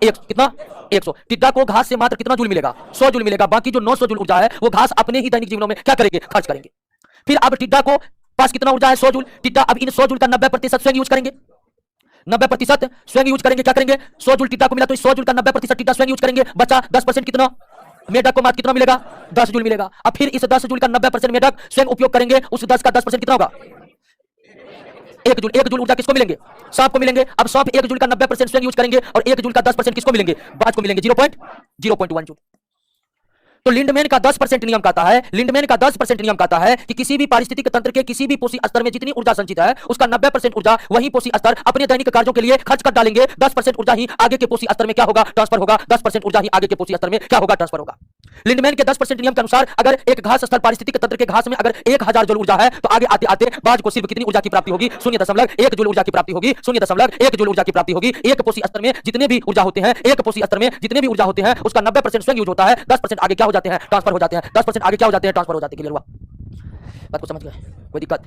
[SPEAKER 1] कितना 100। टिड्डा को घास से मात्र कितना जूल मिलेगा, 100 जूल मिलेगा। बाकी जो 900 जूल ऊर्जा है वो घास अपने ही दैनिक जीवनों में क्या करेंगे, खर्च करेंगे। फिर अब टिड्डा को पास कितना ऊर्जा है, 100 जूल। टिड्डा अब इन 100 जूल का 90% स्वयं यूज करेंगे, 90% स्वयं यूज करेंगे। क्या करेंगे, 100 जूल टिड्डा को मिला तो 100 जूल का 90% टिड्डा स्वयं यूज करेंगे, बचा 10% कितना, मेढक को मात्र कितना मिलेगा, 10 जूल मिलेगा। अब फिर इस 10 जूल का 90% मेढक स्वयं उपयोग करेंगे, उस 10 का 10% कितना होगा, 1 जूल। 1 जूल ऊर्जा किसको मिलेंगे, सांप को मिलेंगे। अब सांप 1 जूल का 90% स्वयं यूज करेंगे और 1 जूल का 10% किसको मिलेंगे, बाज को मिलेंगे, 0.1 जूल। तो लिंडमैन का 10% नियम कहता है, लिंडमैन का 10% नियम कहता है कि किसी भी पारिस्थितिक तंत्र के किसी भी पोषी स्तर में जितनी ऊर्जा संचित है उसका 90% ऊर्जा वही पोषी स्तर अपने दैनिक कार्यों के लिए खर्च कर डालेंगे। 10% ऊर्जा ही आगे के पोषी स्तर में क्या होगा, ट्रांसफर होगा। 10% ऊर्जा ही आगे के पोषी स्तर में क्या होगा, ट्रांसफर होगा। लिंडमैन के 10% नियम के अनुसार अगर एक घास स्थल पारिस्थितिक तंत्र के घास में अगर 1000 जूल ऊर्जा है तो आगे आते आते बाज को सिर्फ कितनी ऊर्जा की प्राप्ति होगी, 0.1 जूल ऊर्जा की प्राप्ति होगी, 0.1 जूल ऊर्जा की प्राप्ति होगी। एक पोषी स्तर में जितने भी ऊर्जा होते हैं, एक पोषी स्तर में जितने भी ऊर्जा होते हैं उसका 90% स्वयं यूज होता है, 10% आगे क्या हो जाते हैं, ट्रांसफर हो जाते हैं। 10% आगे क्या हो जाते हैं, ट्रांसफर हो जाते हैं। क्लियर हुआ, बात को समझ गए, कोई दिक्कत?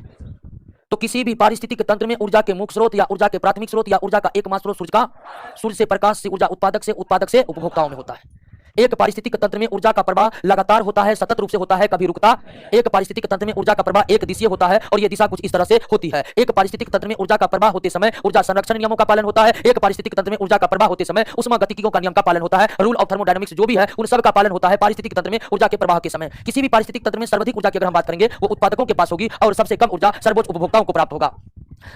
[SPEAKER 1] तो किसी भी पारिस्थितिक तंत्र में ऊर्जा के मुख्य स्रोत या ऊर्जा के प्राथमिक स्रोत या ऊर्जा का एकमात्र स्रोत सूर्य से प्रकाश से ऊर्जा उत्पादक से उपभोक्ताओं में होता है। एक पारिस्थितिक तंत्र में ऊर्जा का प्रवाह लगातार होता है, सतत रूप से होता है, कभी रुकता। एक पारिस्थितिक तंत्र में ऊर्जा का प्रवाह एक दिशीय होता है और यह दिशा कुछ इस तरह से होती है। एक पारिस्थितिक तंत्र में ऊर्जा का प्रवाह होते समय ऊर्जा संरक्षण नियमों का पालन होता है। एक पारिस्थितिक तंत्र में ऊर्जा का प्रवाह होते समय ऊष्मागतिकीयों का नियम का पालन होता है। रूल ऑफ थर्मोडायनामिक्स जो भी है उन सब का पालन होता है पारिस्थितिक तंत्र में ऊर्जा के प्रवाह के समय। किसी भी पारिस्थितिक तंत्र में सर्वाधिक ऊर्जा की अगर हम बात करेंगे वो उत्पादकों के पास होगी और सबसे कम ऊर्जा सर्वोच्च उपभोक्ताओं को प्राप्त होगा।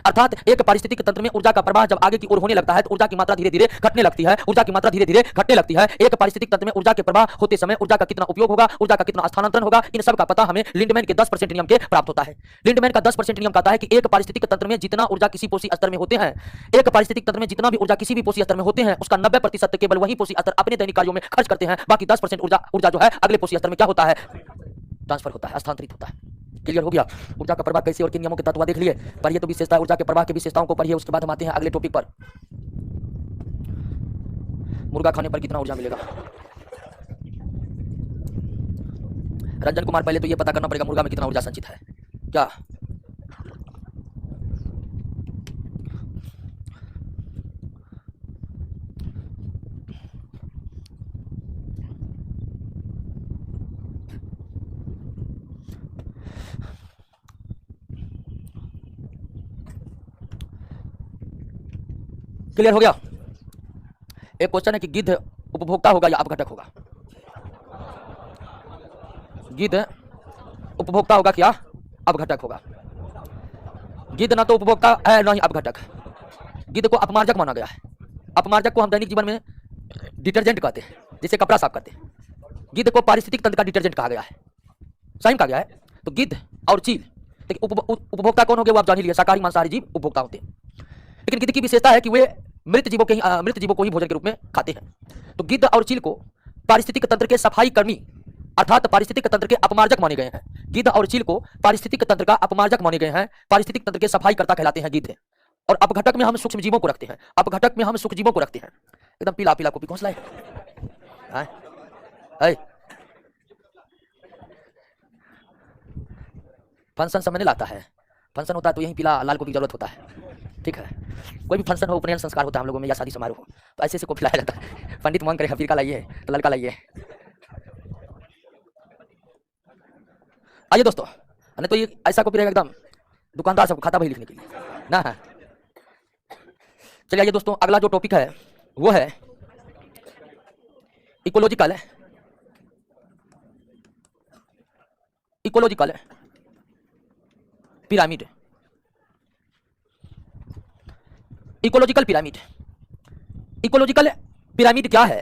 [SPEAKER 1] अर्थात एक पारिस्थितिक तंत्र में ऊर्जा का प्रवाह जब आगे की ओर होने लगता है तो ऊर्जा की मात्रा धीरे धीरे घटने लगती है, ऊर्जा की मात्रा धीरे धीरे घटने लगती है। एक पारिस्थितिक तंत्र में ऊर्जा के प्रवाह होते समय ऊर्जा का कितना उपयोग होगा, ऊर्जा का कितना स्थानांतरण होगा, इन सब का पता हमें लिंडमैन के 10% नियम के प्राप्त होता है। लिंडमैन का 10% नियम कहता है कि एक पारिस्थितिक तंत्र में जितना ऊर्जा किसी पोषी स्तर में होते हैं, एक पारिस्थितिक तंत्र में जितना भी ऊर्जा किसी भी पोषी स्तर में होते हैं उसका 90% केवल वही पोषी स्तर अपने दैनिक कार्यों में खर्च करते हैं। बाकी 10% ऊर्जा जो है अगले पोषी स्तर में क्या होता है, ट्रांसफर होता है, स्थानांतरित होता है। क्लियर हो गया? ऊर्जा का प्रवाह कैसे और किन नियमों के तत्व देख लिए, पर ये तो विशेषता ऊर्जा के प्रवाह की विशेषताओं को पढ़िए। उसके बाद हम आते हैं अगले टॉपिक पर, मुर्गा खाने पर कितना ऊर्जा मिलेगा। रंजन कुमार, पहले तो ये पता करना पड़ेगा मुर्गा में कितना ऊर्जा संचित है। क्या क्लियर हो गया? एक क्वेश्चन है कि गिद्ध उपभोक्ता होगा या अपघटक होगा। गिद्ध उपभोक्ता होगा क्या अपघटक होगा? गिद्ध ना तो उपभोक्ता है ना ही अपघटक। गिद्ध को अपमार्जक माना गया है। अपमार्जक को हम दैनिक जीवन में डिटर्जेंट कहते हैं, जिसे कपड़ा साफ करते हैं। गिद्ध को पारिस्थितिक तंत्र का डिटर्जेंट कहा गया है, सही कहा गया है। तो गिद्ध और चील, उपभोक्ता कौन हो गए वो आप जान ही लिए, शाकाहारी मांसाहारी जीव उपभोक्ता होते हैं। लेकिन गिद्ध की विशेषता है कि वे मृत जीवों को ही भोजन के रूप में खाते हैं। तो गिद्ध और चील को पारिस्थितिक तंत्र के सफाई कर्मी अर्थात पारिस्थितिक तंत्र के अपमार्जक माने गए हैं। गिद्ध और चील को पारिस्थितिक तंत्र का अपमार्जक माने गए हैं, पारिस्थितिक तंत्र के सफाई कर्ता कहलाते हैं गिद्ध। और अपघटक में हम सूक्ष्म जीवों को रखते हैं, अपघटक में हम सूक्ष्म जीवों को रखते हैं। एकदम पीला पीला कॉपी कौन सा है? फंक्शन समझने लाता है, फंक्शन होता है तो यही पीला लाल कॉपी की जरूरत होता है। ठीक है, कोई भी फंक्शन हो, उपनयन संस्कार होता है हम लोगों में या शादी समारोह हो तो ऐसे को खिलाया जाता है। पंडित मांग करे हफीर का लाइए तो लड़का लाइए। आइए दोस्तों, नहीं तो ये ऐसा कॉपी रहेगा एकदम दुकानदार सबको खाता बही लिखने के लिए ना है। चलिए आइए दोस्तों, अगला जो टॉपिक है वो है ecological pyramid. Ecological pyramid, ecological pyramid क्या है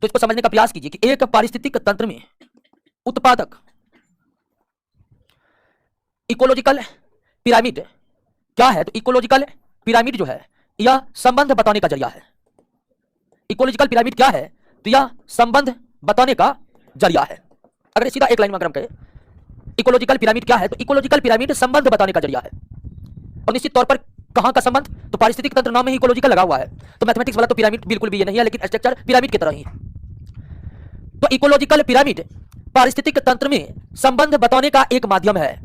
[SPEAKER 1] तो इसको समझने का प्रयास कीजिए कि एक पारिस्थितिक तंत्र में उत्पादक इकोलॉजिकल पिरामिड क्या है। तो इकोलॉजिकल पिरामिड जो है यह संबंध बताने का जरिया है। इकोलॉजिकल पिरामिड क्या है? तो यह संबंध बताने का जरिया है। अगर सीधा एक लाइन में अगर हम कहें इकोलॉजिकल पिरामिड क्या है, तो इकोलॉजिकल पिरामिड संबंध बताने का जरिया है। और निश्चित तौर पर कहां का संबंध? तो पारिस्थितिक तंत्र नाम में ही इकोलॉजिकल लगा हुआ है, तो मैथमेटिक्स वाला तो पिरामिड बिल्कुल भी ये नहीं है, लेकिन स्ट्रक्चर पिरामिड की तरह ही है। तो इकोलॉजिकल पिरामिड पारिस्थितिक तंत्र में संबंध बताने का एक माध्यम है।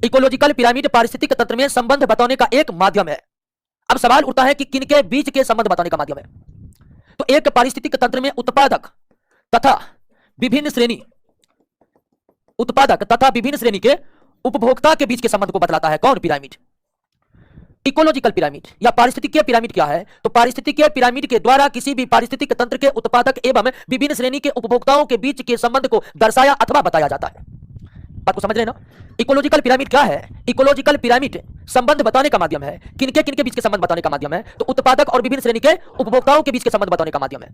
[SPEAKER 1] इकोलॉजिकल पिरामिड पारिस्थितिक तंत्र में संबंध बताने का एक माध्यम है। अब सवाल उठता है कि किनके बीच के संबंध बताने का माध्यम है? तो एक पारिस्थितिक तंत्र में उत्पादक तथा विभिन्न श्रेणी के उपभोक्ता के बीच के संबंध को बतलाता है। कौन? पिरामिड। इकोलॉजिकल पिरामिड या पारिस्थितिकीय पिरामिड क्या है? तो पारिस्थितिकीय पिरामिड के द्वारा किसी भी पारिस्थितिक तंत्र के उत्पादक एवं विभिन्न श्रेणी के उपभोक्ताओं के बीच के संबंध को दर्शाया अथवा बताया जाता है। बात को समझ रहे ना? इकोलॉजिकल पिरामिड क्या है? इकोलॉजिकल पिरामिड संबंध बताने का माध्यम है। किनके किनके बीच के संबंध बताने का माध्यम है? तो उत्पादक और विभिन्न श्रेणी के उपभोक्ताओं के बीच के संबंध बताने का माध्यम है।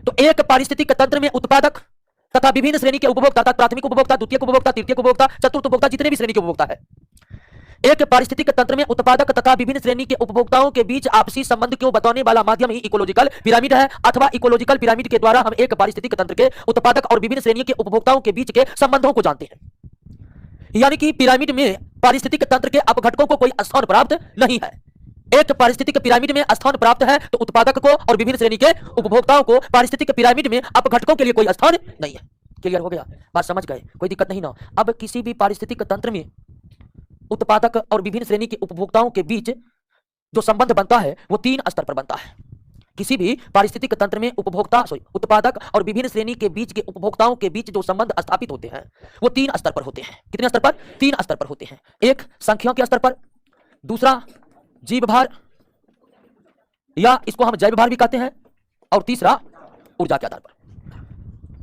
[SPEAKER 1] तो एक पारिस्थितिक तंत्र में उत्पादक तथा विभिन्न श्रेणी के उपभोक्ता अर्थात प्राथमिक उपभोक्ता, द्वितीयक उपभोक्ता, तृतीयक उपभोक्ता, चतुर्थ उपभोक्ता, जितने भी श्रेणी के उपभोक्ता है, एक पारिस्थितिक तंत्र में उत्पादक तथा विभिन्न श्रेणी के उपभोक्ताओं के बीच आपसी संबंध को बताने वाला माध्यम ही इकोलॉजिकल पिरामिड है। अथवा इकोलॉजिकल पिरामिड के द्वारा हम एक पारिस्थितिक तंत्र के उत्पादक और विभिन्न श्रेणी के उपभोक्ताओं के बीच के संबंधों को जानते हैं। यानी कि पिरामिड में पारिस्थितिक तंत्र के अपघटकों को कोई स्थान प्राप्त नहीं है। एक पारिस्थितिक पिरामिड में स्थान प्राप्त है तो उत्पादक को और विभिन्न श्रेणी के उपभोक्ताओं को पारिस्थितिक पिरामिड में अपघटकों के लिए कोई स्थान नहीं है। क्लियर हो गया? बात समझ गए? कोई दिक्कत नहीं ना? अब किसी भी पारिस्थितिक तंत्र में उत्पादक और विभिन्न श्रेणी के उपभोक्ताओं के बीच जो संबंध बनता है वो 3 स्तर पर बनता है। किसी भी पारिस्थितिक तंत्र में उत्पादक और विभिन्न श्रेणी के बीच के उपभोक्ताओं के बीच जो संबंध स्थापित होते हैं वो 3 स्तर पर होते हैं। कितने स्तर पर? 3 स्तर पर होते हैं। एक संख्याओं के स्तर पर, दूसरा जीवभार या इसको हम जैव भार भी कहते हैं, और तीसरा ऊर्जा के आधार पर।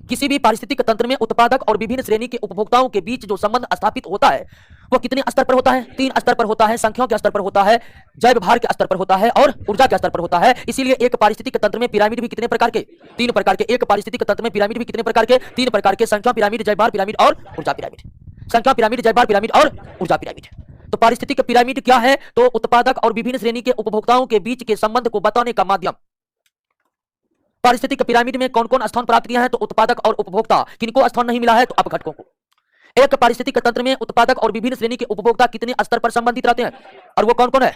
[SPEAKER 1] किसी भी पारिस्थितिक तंत्र में उत्पादक और विभिन्न श्रेणी के उपभोक्ताओं के बीच जो संबंध स्थापित होता है वो कितने स्तर पर होता है? 3 स्तर पर होता है। संख्याओं के स्तर पर होता है, जैव भार के स्तर पर होता है और ऊर्जा के स्तर पर होता है। इसीलिए एक पारिस्थितिक तंत्र में पिरामिड भी कितने प्रकार के? 3 प्रकार के। एक पारिस्थितिक तंत्र में पिरामिड भी कितने प्रकार के? 3 प्रकार के। संख्या पिरामिड, जैव भार पिरामिड और ऊर्जा पिरामिड। संख्या पिरामिड, जैव भार पिरामिड और ऊर्जा पिरामिड। तो पारिस्थितिक पिरामिड क्या है? तो उत्पादक और विभिन्न श्रेणी के उपभोक्ताओं के बीच के संबंध को बताने का माध्यम। पारिस्थितिक पिरामिड में कौन कौन स्थान प्राप्त किया है? तो उत्पादक और उपभोक्ता। किनको स्थान नहीं मिला है? तो अपघटकों को। एक पारिस्थितिक तंत्र में उत्पादक और विभिन्न श्रेणी के उपभोक्ता कितने स्तर पर संबंधित रहते हैं और वो कौन कौन है?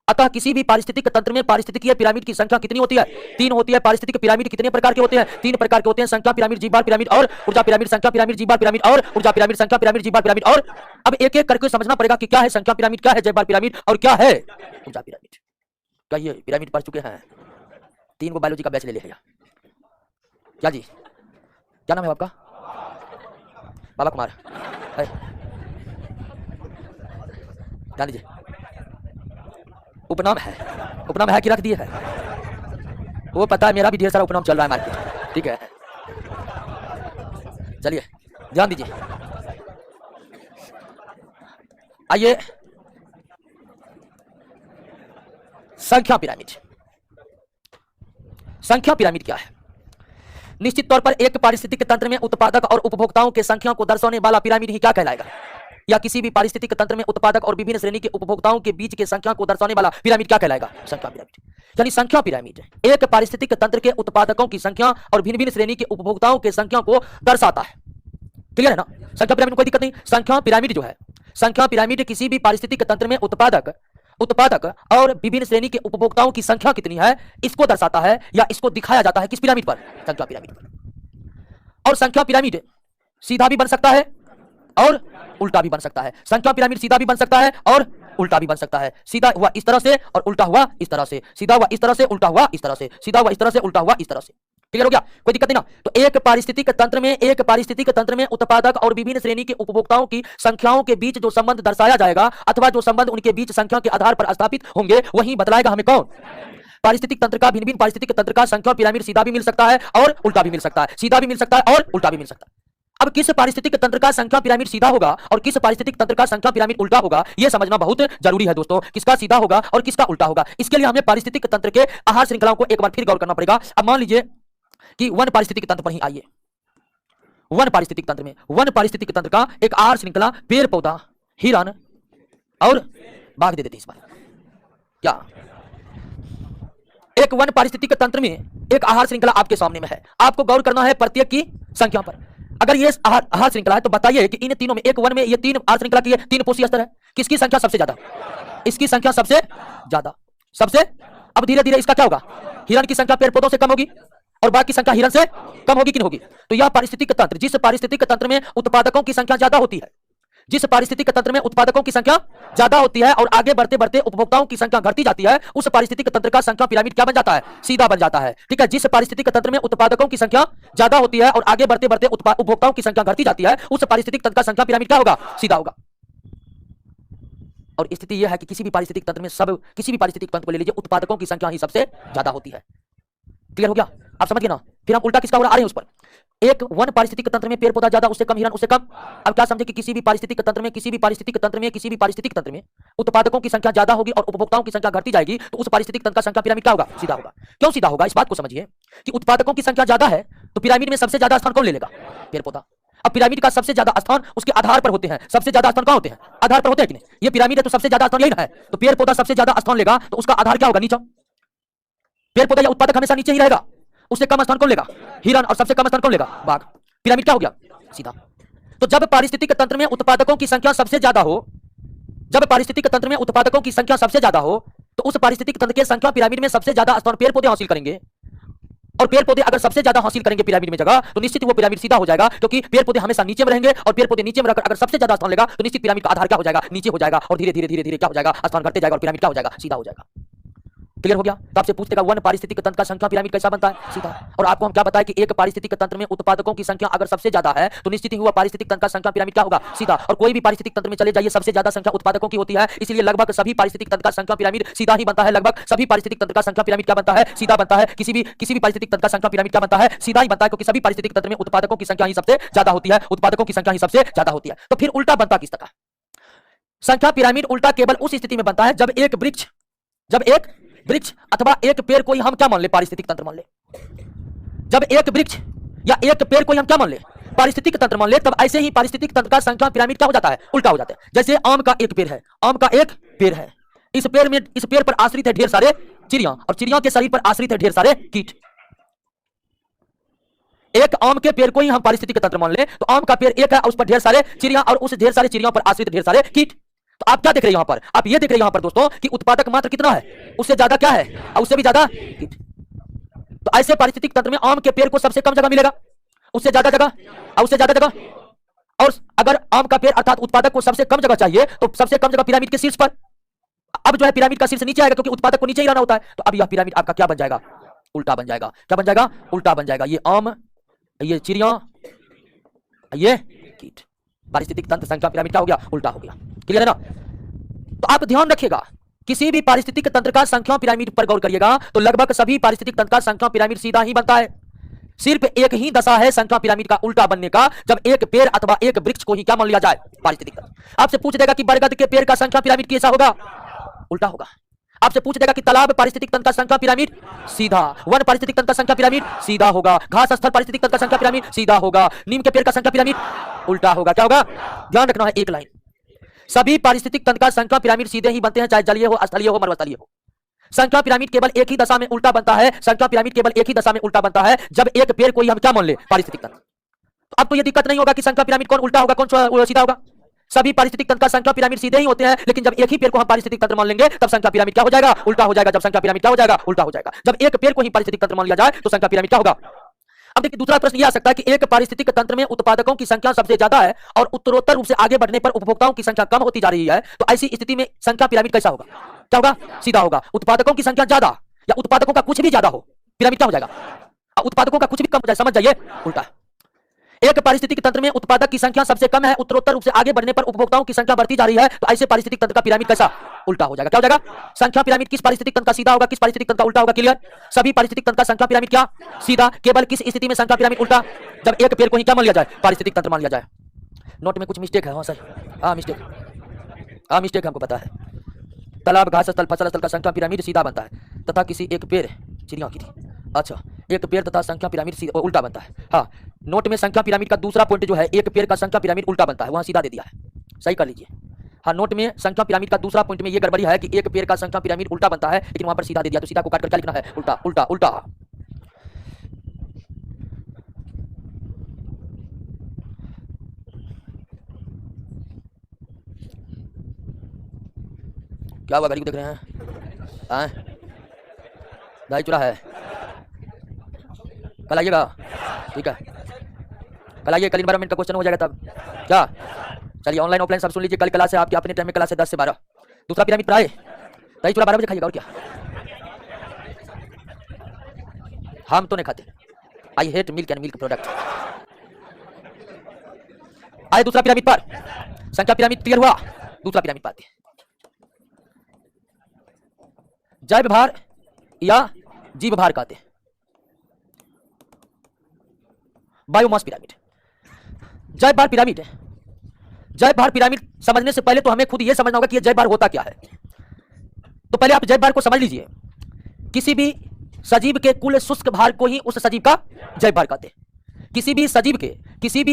[SPEAKER 1] अतः किसी भी पारिस्थितिक तंत्र में पारिस्थितिकीय पिरामिड की संख्या कितनी होती है? 3 होती है। पारिस्थितिक पिरामिड कितने प्रकार के होते हैं? 3 प्रकार के होते हैं। संख्या पिरामिड, जीवभार पिरामिड और ऊर्जा पिरामिड। संख्या पिरामिड, जीवभार पिरामिड और ऊर्जा पिरामिड। संख्या पिरामिड, जीवभार पिरामिड और अब एक एक करके समझना पड़ेगा कि क्या है संख्या पिरामिड, क्या है जैव भार पिरामिड और क्या है ऊर्जा पिरामिड। कहिए, पिरामिड पढ़ चुके हैं? 3 को बायोलॉजी का बैच ले लिया क्या जी? क्या नाम है आपका? बाबा कुमार। ध्यान दीजिए, उपनाम है। उपनाम है कि रख दिए है? वो पता है, मेरा भी ढेर सारा उपनाम चल रहा है मार्केट। ठीक है, चलिए ध्यान दीजिए। आइए, संख्या पिरामिड। संख्या पिरामिड क्या है? निश्चित तौर पर एक पारिस्थितिक तंत्र में उत्पादक और उपभोक्ताओं के संख्या को दर्शाने वाला पिरामिड ही क्या कहलाएगा? या किसी भी पारिस्थितिक तंत्र में उत्पादक और विभिन्न श्रेणी के उपभोक्ताओं के बीच के संख्या को दर्शाने वाला पिरामिड क्या कहलाएगा? संख्या पिरामिड। यानी संख्या पिरामिड एक पारिस्थितिक तंत्र के उत्पादकों की संख्या और भिन्न भिन्न श्रेणी के उपभोक्ताओं के संख्या को दर्शाता है। क्लियर है ना? संख्या पिरामिड में कोई दिक्कत नहीं। संख्या पिरामिड जो है, संख्या पिरामिड किसी भी पारिस्थितिक तंत्र में उत्पादक और विभिन्न श्रेणी के उपभोक्ताओं की संख्या कितनी है इसको दर्शाता है या इसको दिखाया जाता है। किस पिरामिड पर? संख्या पिरामिड पर। और संख्या पिरामिड सीधा भी बन सकता है और उल्टा भी बन सकता है। संख्या पिरामिड सीधा भी बन सकता है और उल्टा भी बन सकता है। सीधा हुआ इस तरह से और उल्टा हुआ इस तरह से, सीधा हुआ इस तरह से, उल्टा हुआ इस तरह से, सीधा हुआ इस तरह से, उल्टा हुआ इस तरह से। क्लियर हो गया? कोई दिक्कत नहीं ना? तो एक पारिस्थितिक तंत्र में उत्पादक और विभिन्न श्रेणी के उपभोक्ताओं की संख्याओं के बीच जो संबंध दर्शाया जाएगा अथवा जो संबंध उनके बीच संख्या के आधार पर स्थापित होंगे वही बतलाएगा हमें कौन? पारिस्थितिक तंत्र का। भिन्न भिन्न पारिस्थितिक तंत्र का संख्या पिरामिड सीधा भी मिल सकता है और उल्टा भी मिल सकता है, सीधा भी मिल सकता है और उल्टा भी मिल सकता है। अब किस पारिस्थितिक तंत्र का संख्या पिरामिड सीधा होगा और किस पारिस्थितिक तंत्र का संख्या पिरामिड उल्टा होगा यह समझना बहुत जरूरी है दोस्तों। किसका सीधा होगा और किसका उल्टा होगा, इसके लिए हमें पारिस्थितिक तंत्र के आहार श्रृंखलाओं को एक बार फिर गौर करना पड़ेगा। अब मान लीजिए कि वन पारिस्थितिक तंत्र पर ही आइए। वन पारिस्थितिक तंत्र में वन पारिस्थितिक तंत्र का एक आहार श्रृंखला पेड़ पौधा, हिरण और बाघ दे देते इस बार। क्या? एक वन पारिस्थितिक तंत्र में एक आहार श्रृंखला आपके सामने में है, आपको गौर करना है प्रत्येक की संख्या पर। अगर ये आहार श्रृंखला है तो बताइए कि इन तीनों में, एक वन में ये तीन आहार श्रृंखला की ये तीन पोषी स्तर है, किसकी संख्या सबसे ज्यादा? इसकी संख्या सबसे ज्यादा, सबसे। अब धीरे धीरे इसका क्या होगा? हिरण की संख्या पेड़ पौधों से कम होगी और बाकी संख्या हिरण से कम होगी कि नहीं होगी? तो यह पारिस्थितिक तंत्र, जिस पारिस्थितिक तंत्र में उत्पादकों की संख्या ज्यादा होती है, जिस पारिस्थितिक तंत्र में उत्पादकों की संख्या ज्यादा होती है और आगे बढ़ते बढ़ते उपभोक्ताओं की संख्या घटती जाती है, उस पारिस्थितिक तंत्र का संख्या पिरामिड क्या बन जाता है? सीधा बन जाता है। ठीक है, जिस पारिस्थितिक तंत्र में उत्पादकों की संख्या ज्यादा होती है और आगे बढ़ते बढ़ते उपभोक्ताओं की संख्या घटती जाती है, उस पारिस्थितिक तंत्र का संख्या पिरामिड क्या होगा? सीधा होगा। और स्थिति यह है कि किसी भी पारिस्थितिक तंत्र में किसी भी पारिस्थितिक तंत्र को ले लीजिए, उत्पादकों की संख्या ही सबसे ज्यादा होती है। क्लियर हो गया? आप समझ गए ना? फिर हम उल्टा किसका आ रहे हैं उस पर। एक वन पारिस्थितिक तंत्र में पेड़ पौधा ज्यादा, उससे कम हिरण, उससे कम। अब क्या समझे कि किसी भी पारिस्थितिक तंत्र में उत्पादकों की संख्या ज्यादा होगी और उपभोक्ताओं की संख्या घटती जाएगी, तो उस पारिस्थितिक तंत्र का संख्या पिरामिड क्या होगा? सीधा होगा। क्यों सीधा होगा? इस बात को समझिए कि उत्पादकों की संख्या ज्यादा है तो पिरामिड में सबसे ज्यादा स्थान कौन ले लेगा? पेड़ पौधा। अब पिरामिड का सबसे ज्यादा स्थान उसके आधार पर होते हैं। सबसे ज्यादा स्थान कहां होते हैं? आधार पर होते हैं कि नहीं? ये पिरामिड है तो सबसे ज्यादा स्थान यही ना है, तो पेड़ पौधा सबसे ज्यादा स्थान लेगा तो उसका आधार क्या होगा? नीचे। पेड़ पौधा या उत्पादक हमेशा नीचे ही रहेगा, उससे कम स्थान कौन लेगा? हिरण, और सबसे कम स्थान कौन लेगा? बाघ। पिरामिड क्या हो गया? सीधा। तो जब पारिस्थितिक तंत्र में उत्पादकों की संख्या सबसे ज्यादा हो, तो उस पारिस्थितिक तंत्र के संख्या पिरामिड में सबसे ज्यादा स्थान पेड़ पौधे हासिल करेंगे, और पेड़ पौधे अगर सबसे ज्यादा हासिल करेंगे पिरामिड में जगह, तो निश्चित वो पिरामिड सीधा हो जाएगा, क्योंकि पेड़ पौधे हमेशा नीचे में रहेंगे और पेड़ पौधे नीचे में रहकर अगर सबसे ज्यादा स्थान लेगा तो निश्चित पिरामिड का आधार क्या हो जाएगा? नीचे हो जाएगा, और धीरे धीरे क्या हो जाएगा? स्थान घटते जाएगा और पिरामिड क्या हो जाएगा? सीधा हो जाएगा। क्लियर हो गया? तो आपसे पूछतेगा वन पारिस्थितिक तंत्र का संख्या पिरामिड कैसा बनता है? सीधा। और आपको हम क्या बताएं कि एक पारिस्थितिक तंत्र में उत्पादकों की संख्या अगर सबसे ज्यादा है तो निश्चित ही हुआ पारिस्थितिक तंत्र का संख्या पिरामिड क्या होगा? सीधा। और कोई भी पारिस्थितिक तंत्र में चले जाइए, सबसे ज्यादा संख्या उत्पादकों की होती है, इसलिए लगभग सभी पारिस्थितिक तंत्र का संख्या पिरामिड सीधा ही बनता है। लगभग सभी पारिस्थितिक तंत्र का संख्या पिरामिड क्या बनता है? सीधा बनता है। किसी भी पारिस्थितिक तंत्र का संख्या पिरामिड क्या बनता है? सीधा ही बनता है, क्योंकि सभी पारिस्थितिक तंत्र में उत्पादकों की संख्या ही सबसे ज्यादा होती है, तो फिर उल्टा बनता किस तरह? संख्या पिरामिड उल्टा केवल उस स्थिति में बनता है जब एक वृक्ष अथवा एक पेड़ को ही हम क्या मान ले? पारिस्थितिक तंत्र मान ले। जब एक वृक्ष या एक पेड़ को ही हम क्या मान ले? पारिस्थितिक तंत्र मान ले, तब ऐसे ही पारिस्थितिक तंत्र का संख्या पिरामिड क्या हो जाता है? उल्टा हो जाता है। जैसे आम का एक पेड़ है, इस पेड़ पर आश्रित है ढेर सारे चिड़िया, और चिड़िया के शरीर पर आश्रित है ढेर सारे कीट। एक आम के पेड़ को ही हम पारिस्थितिक तंत्र मान ले, तो आम का पेड़ एक है, उस पर ढेर सारे चिड़िया, और उस ढेर सारे चिड़ियों पर आश्रित ढेर सारे कीट। तो आप क्या देख रहे हैं यहां पर? आप ये देख रहे हैं यहां पर दोस्तों कि उत्पादक मात्र कितना है, उससे ज्यादा क्या है, और उससे भी ज्यादा कीट। तो ऐसे पारिस्थितिक तंत्र में आम के पेड़ को सबसे कम जगह मिलेगा, उससे ज्यादा जगह, और अगर आम का पेड़ अर्थात उत्पादक को सबसे कम जगह चाहिए तो सबसे कम जगह पिरामिड के शीर्ष पर। अब जो है पिरामिड का शीर्ष नीचे आएगा, क्योंकि उत्पादक को नीचे ही रहना होता है। तो अब यह पिरामिड आपका क्या बन जाएगा? उल्टा बन जाएगा। क्या बन जाएगा? उल्टा बन जाएगा। ये आम, ये चिड़िया, ये कीट। पारिस्थितिक तंत्र संख्या पिरामिड क्या हो गया? उल्टा हो गया। क्लियर है ना? तो आप ध्यान रखिएगा, किसी भी पारिस्थितिक तंत्र का संख्या पिरामिड पर गौर करिएगा तो लगभग सभी पारिस्थितिक तंत्र का संख्या पिरामिड सीधा ही बनता है। सिर्फ एक ही दशा है संख्या पिरामिड का उल्टा बनने का, जब एक पेड़ अथवा एक वृक्ष को ही क्या मान लिया जाए? पारिस्थितिक तंत्र। आपसे पूछ देगा कि बरगद के पेड़ का संख्या पिरामिड कैसा होगा? उल्टा होगा। आपसे पूछ देगा कि तालाब पारिस्थितिक तंत्र का संख्या पिरामिड सीधा, वन पारिस्थितिक तंत्र का संख्या पिरामिड सीधा होगा, घास स्थल पारिस्थितिक तंत्र का संख्या पिरामिड सीधा होगा, नीम के पेड़ का संख्या पिरामिड उल्टा होगा। क्या होगा? ध्यान रखना है एक लाइन। सभी पारिस्थितिक तंत्र का संख्या पिरामिड सीधे ही बनते हैं, चाहे जलीय हो, स्थलीय हो, मरुस्थलीय हो। संख्या पिरामिड केवल एक ही दशा में उल्टा बनता है, जब एक पेड़ को ही हम क्या मान ले? पारिस्थितिक तंत्र। तो अब तो ये दिक्कत नहीं होगा कि संख्या पिरामिड कौन उल्टा होगा कौन सीधा होगा। सभी पारिस्थितिक तंत्र का संख्या पिरामिड सीधे ही होते हैं, लेकिन जब एक ही पेड़ को हम पारिस्थितिक तंत्र मान लेंगे तब संख्या पिरामिड क्या हो जाएगा? उल्टा हो जाएगा। जब संख्या पिरामिड क्या हो जाएगा? उल्टा हो जाएगा। जब एक पेड़ को ही पारिस्थितिक तंत्र मान लिया जाए तो संख्या पिरामिड क्या होगा? अब देखिए, दूसरा प्रश्न यह आ सकता है कि एक पारिस्थितिक तंत्र में उत्पादकों की संख्या सबसे ज्यादा है और उत्तरोत्तर रूप से आगे बढ़ने पर उपभोक्ताओं की संख्या कम होती जा रही है, तो ऐसी स्थिति में संख्या पिरामिड कैसा होगा? क्या होगा? सीधा होगा। उत्पादकों की संख्या ज्यादा या उत्पादकों का कुछ भी ज्यादा हो, पिरामिड क्या हो जाएगा? उत्पादकों का कुछ भी कम हो जाए, समझ जाइए, उल्टा। एक पारिस्थितिक तंत्र में उत्पादक की संख्या सबसे कम है, उत्तरोत्तर रूप से आगे बढ़ने पर उपभोक्ताओं की संख्या बढ़ती जा रही है, तो ऐसे पारिस्थितिक तंत्र का पिरामिड कैसा? उल्टा हो जाएगा। क्या हो जाएगा? संख्या पिरामिड किस पारिस्थितिक तंत्र का सीधा होगा, किस पारिस्थितिक तंत्र का उल्टा होगा? क्लियर? सभी पारिस्थितिक तंत्र का संख्या पिरामिड क्या? सीधा। केवल किस स्थिति में संख्या पिरामिड उल्टा? जब एक पेड़ को ही क्या मान लिया जाए? पारिस्थितिक तंत्र मान लिया जाए। नोट में कुछ मिस्टेक है? हाँ सर, मिस्टेक हमको पता है। तालाब, घास स्थल, फसल स्थल का संख्या पिरामिड सीधा बनता है तथा किसी एक पेड़, चिड़िया की थी, अच्छा, एक पेड़ तथा संख्या पिरामिड उल्टा बनता है। हाँ, नोट में संख्या पिरामिड का दूसरा पॉइंट जो है, एक पेड़ का संख्या पिरामिड उल्टा बनता है, वहां सीधा दे दिया है, सही कर लीजिए। हाँ, नोट में संख्या पिरामिड का दूसरा पॉइंट में ये गड़बड़ी है कि एक पेड़ का संख्या पिरामिड उल्टा बनता है, लेकिन वहां पर सीधा दे दिया, तो सीधा को काट कर क्या लिखना है? उल्टा उल्टा उल्टा। क्या हुआ, गाड़ी को देख रहे हैं? दाई चुरा है। कल आइएगा, ठीक है, कल आइए, कल इन्वायरमेंट का क्वेश्चन हो जाएगा तब। क्या? चलिए, ऑनलाइन ऑफलाइन सब सुन लीजिए, कल क्लास है आपकी, अपने टाइम में क्लास है 10 से 12। दूसरा पिरामिड पर आए, दही चूड़ा 12 बजे खाइएगा, और क्या। हम तो नहीं खाते, I hate milk and milk product. आए दूसरा पिरामिड पर, संख्या पिरामिड क्लियर हुआ। दूसरा पिरामिड पर जैव भार या जीव भार कहते हैं, बायोमास पिरामिड। जैव भार पिरामिड, जैव भार पिरामिड समझने से पहले तो हमें खुद यह समझना होगा कि यह जैव भार होता क्या है। तो पहले आप जैव भार को समझ लीजिए। किसी भी सजीव के कुल शुष्क भार को ही उस सजीव का जैव भार कहते हैं। किसी भी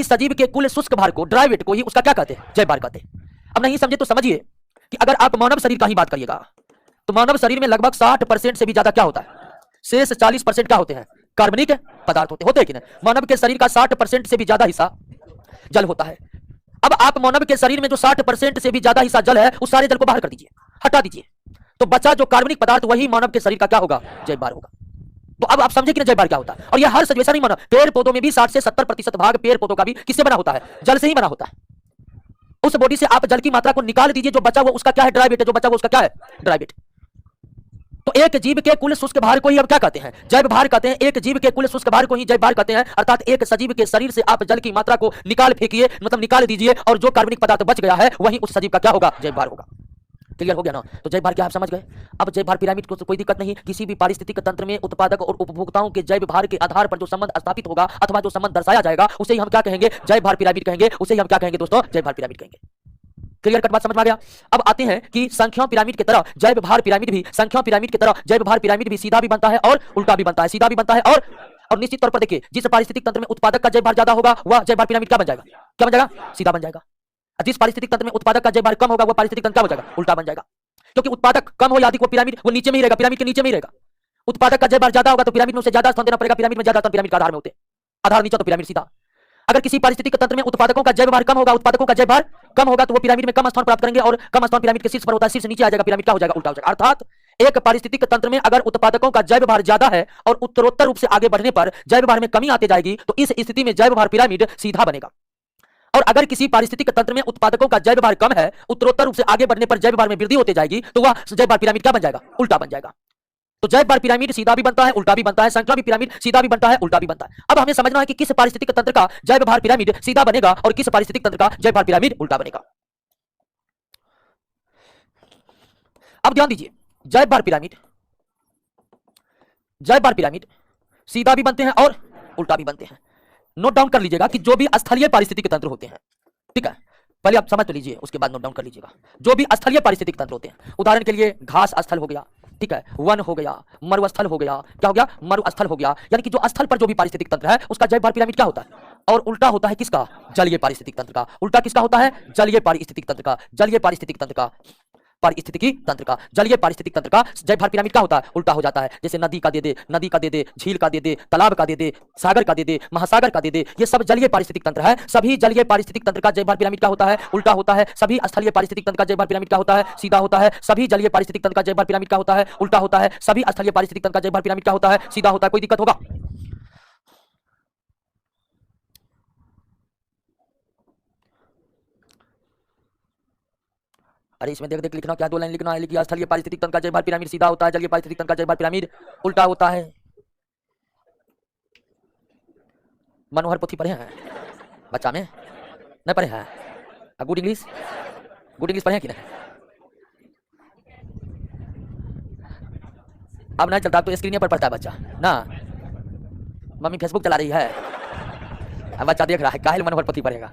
[SPEAKER 1] सजीव के कुल शुष्क भार को, ड्राई वेट को ही उसका क्या कहते हैं? जैव भार कहते हैं। अब नहीं समझे तो समझिए कि अगर आप मानव शरीर का ही बात करिएगा तो मानव शरीर में लगभग 60% से भी ज्यादा क्या होता है? शेष 40% क्या होते हैं? कार्बनिक पदार्थ होते हैं कि नहीं? मानव के शरीर का 60% से भी ज्यादा हिस्सा जल होता है। अब आप मानव के शरीर में जो 60% से भी ज्यादा हिस्सा जल है, उस सारे जल को बाहर कर दीजिए, हटा दीजिए, तो बचा जो कार्बनिक पदार्थ वही मानव के शरीर का क्या होगा? जैव भार होगा। तो अब आप समझे कि जैव भार क्या होता है। और यह हर सजीव, ऐसा नहीं माना, पेड़ पौधों में भी 60 से 70% भाग पेड़ पौधों का भी किससे बना होता है? जल से ही बना होता है। उस बॉडी से आप जल की मात्रा को निकाल दीजिए, जो बचा वो उसका क्या है? ड्राई वेट है। जो बचा वो उसका क्या है? Dry wet. तो एक जीव के कुल शुष्क भार को ही अब क्या कहते हैं? जैव भार कहते हैं। एक जीव के कुल शुष्क भार को ही जैव भार कहते हैं। अर्थात एक सजीव के शरीर से आप जल की मात्रा को निकाल फेंकिए, मतलब निकाल दीजिए, और जो कार्बनिक पदार्थ बच गया है वही उस सजीव का क्या होगा? जैव भार होगा। क्लियर हो गया ना? तो जैव भार क्या आप समझ गए। अब जैव भार पिरामिड को कोई दिक्कत नहीं। किसी भी पारिस्थितिक तंत्र में उत्पादक और उपभोक्ताओं के जैव भार के आधार पर जो संबंध स्थापित होगा अथवा जो संबंध दर्शाया जाएगा उसे ही हम क्या कहेंगे? जैव भार पिरामिड कहेंगे। उसे ही हम क्या कहेंगे दोस्तों? जैव भार पिरामिड कहेंगे। क्लियर कट बात समझ में आ गया। अब आते हैं कि संख्या पिरामिड की तरह जैव भार पिरामिड भी, संख्या पिरामिड की तरह जैव भार पिरामिड भी सीधा भी बनता है और उल्टा भी बनता है। सीधा भी बनता है और निश्चित तौर पर देखिए, जिस पारिस्थितिक तंत्र में उत्पादक का जैव भार ज्यादा होगा वह जैव भार पिरामिड क्या बन जाएगा? क्या बन जाएगा? सीधा बन जाएगा। जिस पारिस्थितिक तंत्र में उत्पादक का जैव भार कम होगा वह पारिस्थितिक तंत्र क्या बन जाएगा? उल्टा बन जाएगा। क्योंकि उत्पादक कम हो या अधिक, वो पिरामिड वो नीचे में ही रहेगा, पिरामिड के नीचे में ही रहेगा। उत्पादक का जैव भार ज्यादा होगा तो पिरामिड में उसे ज्यादा स्थान देना पड़ेगा। पिरामिड में ज्यादा स्थान पिरामिड का आधार में होते हैं, आधार नीचे तो पिरामिड सीधा। अगर किसी पारिस्थितिक तंत्र में उत्पादकों का जैव भार कम होगा, उत्पादकों का जैव भार कम होगा तो वो पिरामिड में कम स्थान प्राप्त करेंगे, और कम स्थान पिरामिड के शीर्ष पर होता है, शीर्ष नीचे आ जाएगा, पिरामिड क्या हो जाएगा? उल्टा हो जाएगा। अर्थात एक पारिस्थितिक तंत्र में अगर उत्पादकों का जैव भार ज्यादा है और उत्तरोत्तर रूप से आगे बढ़ने पर जैव भार में कमी आती जाएगी तो इस स्थिति में जैव भार पिरामिड सीधा बनेगा। और अगर किसी पारिस्थितिक तंत्र में उत्पादकों का जैव भार कम है, उत्तरोत्तर रूप से आगे बढ़ने पर जैव भार में वृद्धि होती जाएगी तो वह जैव भार पिरामिड क्या बन जाएगा? उल्टा बन जाएगा। तो जैव भार पिरामिड सीधा भी बनता है, उल्टा भी बनता है। संख्या भी पिरामिड सीधा भी बनता है, उल्टा भी बनता है। अब हमें समझना है कि किस पारिस्थितिक तंत्र का जैव भार पिरामिड सीधा बनेगा और किस पारिस्थितिक तंत्र का जैव भार पिरामिड उल्टा बनेगा। अब ध्यान दीजिए, जैव भार पिरामिड सीधा भी बनते हैं और उल्टा भी बनते हैं। नोट डाउन कर लीजिएगा कि जो भी स्थलीय पारिस्थितिक तंत्र होते हैं, ठीक है, पहले आप समझ तो लीजिए, उसके बाद नोट डाउन कर लीजिएगा। जो भी स्थलीय पारिस्थितिक तंत्र होते हैं, उदाहरण के लिए घास स्थल हो गया, ठीक है, वन हो गया, मरुस्थल हो गया, क्या हो गया? मरुस्थल हो गया। यानी कि जो स्थल पर जो भी पारिस्थितिक तंत्र है उसका जैव भार पिरामिड क्या होता है? और उल्टा होता है किसका? जलीय पारिस्थितिक तंत्र का। उल्टा किसका होता है? जलीय पारिस्थितिक तंत्र का। जलीय पारिस्थितिक तंत्र का, पारिस्थितिकी तंत्र का, जलीय पारिस्थितिक तंत्र का जैव भार पिरामिड क्या होता है? उल्टा हो जाता है। जैसे नदी का दे दे, नदी का दे दे, झील का दे दे, तालाब का दे दे, सागर का दे दे, महासागर का दे दे, ये सब जलीय पारिस्थितिक तंत्र है। सभी जलीय पारिस्थितिक तंत्र का जैव भार पिरामिड क्या होता है? उल्टा होता है। सभी स्थलीय पारिस्थितिक तंत्र का जैव भार पिरामिड क्या होता है? सीधा होता है। सभी जलीय पारिस्थितिक तंत्र का जैव भार पिरामिड क्या होता है? उल्टा होता है। सभी स्थलीय पारिस्थितिक तंत्र का जैव भार पिरामिड क्या होता है? सीधा होता है। कोई दिक्कत होगा? अरे इसमें देख देख लिखना, क्या 2 लाइन लिखना है। लिखिए, स्थलीय पारिस्थितिक तंत्र का जैव भार पिरामिड सीधा होता है, जलीय पारिस्थितिक तंत्र का जैव भार पिरामिड उल्टा होता है। मनोहर पोथी पढ़े हैं बच्चा में? नहीं पढ़े हैं? गुड इंग्लिश पढ़े हैं कि नहीं? अब नहीं चलता तो स्क्रीन पर पढ़ता है बच्चा ना। मम्मी फेसबुक चला रही है, अब बच्चा देख रहा है, काहे मनोहर पोथी पढ़ेगा?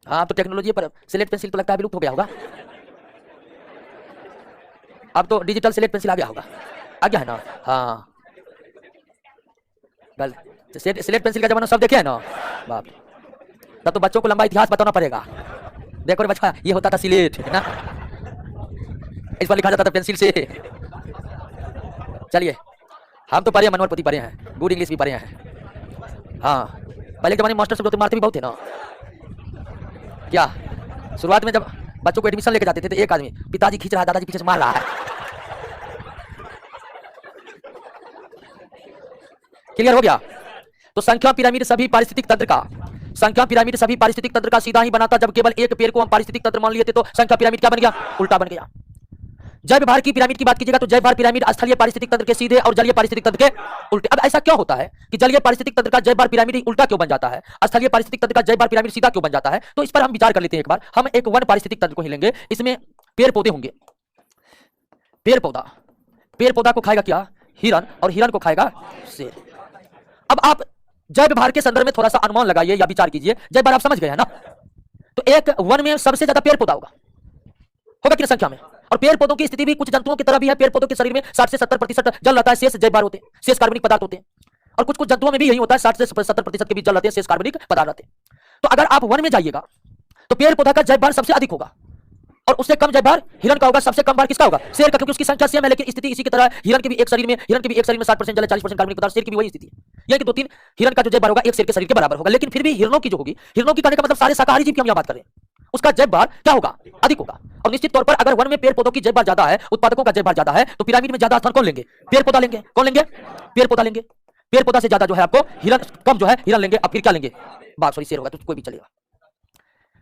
[SPEAKER 1] हाँ, तो टेक्नोलॉजी पर स्लेट पेंसिल तो लगता है विलुप्त हो गया होगा। अब तो डिजिटल स्लेट पेंसिल आ गया होगा, आ गया है ना? हाँ, स्लेट पेंसिल का जमाना सब देखे है ना? बाप, तब तो बच्चों को लंबा इतिहास बताना पड़ेगा। देखो रे बच्चा, ये होता था सिलेट है ना, इस पर लिखा जाता था पेंसिल से। चलिए, हम तो पढ़े, मनोहर पोथी पढ़े हैं, गुड इंग्लिश भी पढ़े हैं। हाँ, पहले के जमाने में मास्टर सब तो मारते भी बहुत थे ना। क्या शुरुआत में जब बच्चों को एडमिशन लेके जाते थे तो एक आदमी, पिताजी खींच रहा है, दादाजी पीछे से मार रहा है। क्लियर हो गया? तो संख्या पिरामिड सभी पारिस्थितिक तंत्र का, संख्या पिरामिड सभी पारिस्थितिक तंत्र का सीधा ही बनाता। जब केवल एक पेड़ को हम पारिस्थितिक तंत्र मान लिए थे तो संख्या पिरामिड क्या बन गया? उल्टा बन गया। जैव भार की पिरामिड की बात कीजिएगा तो जैव भार पिरामिड स्थलीय पारिस्थितिक तंत्र के सीधे और जलीय पारिस्थितिक तंत्र के उल्टे। अब ऐसा क्यों होता है कि जलीय पारिस्थितिक तंत्र का जैव भार पिरामिड उल्टा क्यों बन जाता है, स्थलीय पारिस्थितिक तंत्र का जैव भार पिरामिड सीधा क्यों बन जाता है? तो इस पर हम विचार कर लेते हैं एक बार। हम एक वन पारिस्थितिक तंत्र को ही लेंगे, इसमें पेड़ पौधे होंगे। पेड़ पौधा को खाएगा क्या? हिरन, और हिरन को खाएगा शेर। अब आप जैव भार के संदर्भ में थोड़ा सा अनुमान लगाइए या विचार कीजिए। जैव भार आप समझ गए हैं ना? तो एक वन में सबसे ज्यादा पेड़ पौधा होगा कितनी संख्या में? और पेड़ पौधों की स्थिति भी कुछ जंतुओं की तरह भी है। पेड़ पौधों के शरीर में 60 से 70% जल रहता है, शेष जैव भार होते हैं, शेष कार्बनिक पदार्थ होते हैं। और कुछ जंतुओं में भी यही होता है, 60 से 70% के बीच जल रहते हैं, शेष कार्बनिक पदार्थ रहते हैं। तो अगर आप वन में जाइएगा तो पेड़ पौधा का जैव भार सबसे अधिक होगा, और उससे कम जैव भार हिरन का होगा। सबसे कम भार किसका होगा? शेर का, क्योंकि उसकी संख्या सेम है। लेकिन स्थिति इसी की तरह है। हिरन के भी एक शरीर में 60% जल है, 40% कार्बनिक पदार्थ। शेर की भी वही स्थिति है। यह कि 2-3 हिरन का जो जैव भार होगा एक शेर के शरीर के बराबर होगा। लेकिन फिर भी हिरनों की जो होगी, हिरनों की कहने का मतलब सारे शाकाहारी जीव की हम यहाँ बात कर रहे हैं, उसका जैव भार क्या होगा? अधिक होगा। और निश्चित तौर पर अगर वन में पेड़ पौधों की जैव भार ज्यादा है, उत्पादकों का जैव भार ज्यादा है, तो पिरामिड में ज्यादा स्थान कौन लेंगे? पेड़ पौधा लेंगे। कौन लेंगे? पेड़ पौधा लेंगे। पेड़ पौधा से ज्यादा जो है आपको हिरन, कम जो है हिरन लेंगे। अब फिर क्या लेंगे? बाघ, सॉरी शेर होगा, तो कोई भी चलेगा।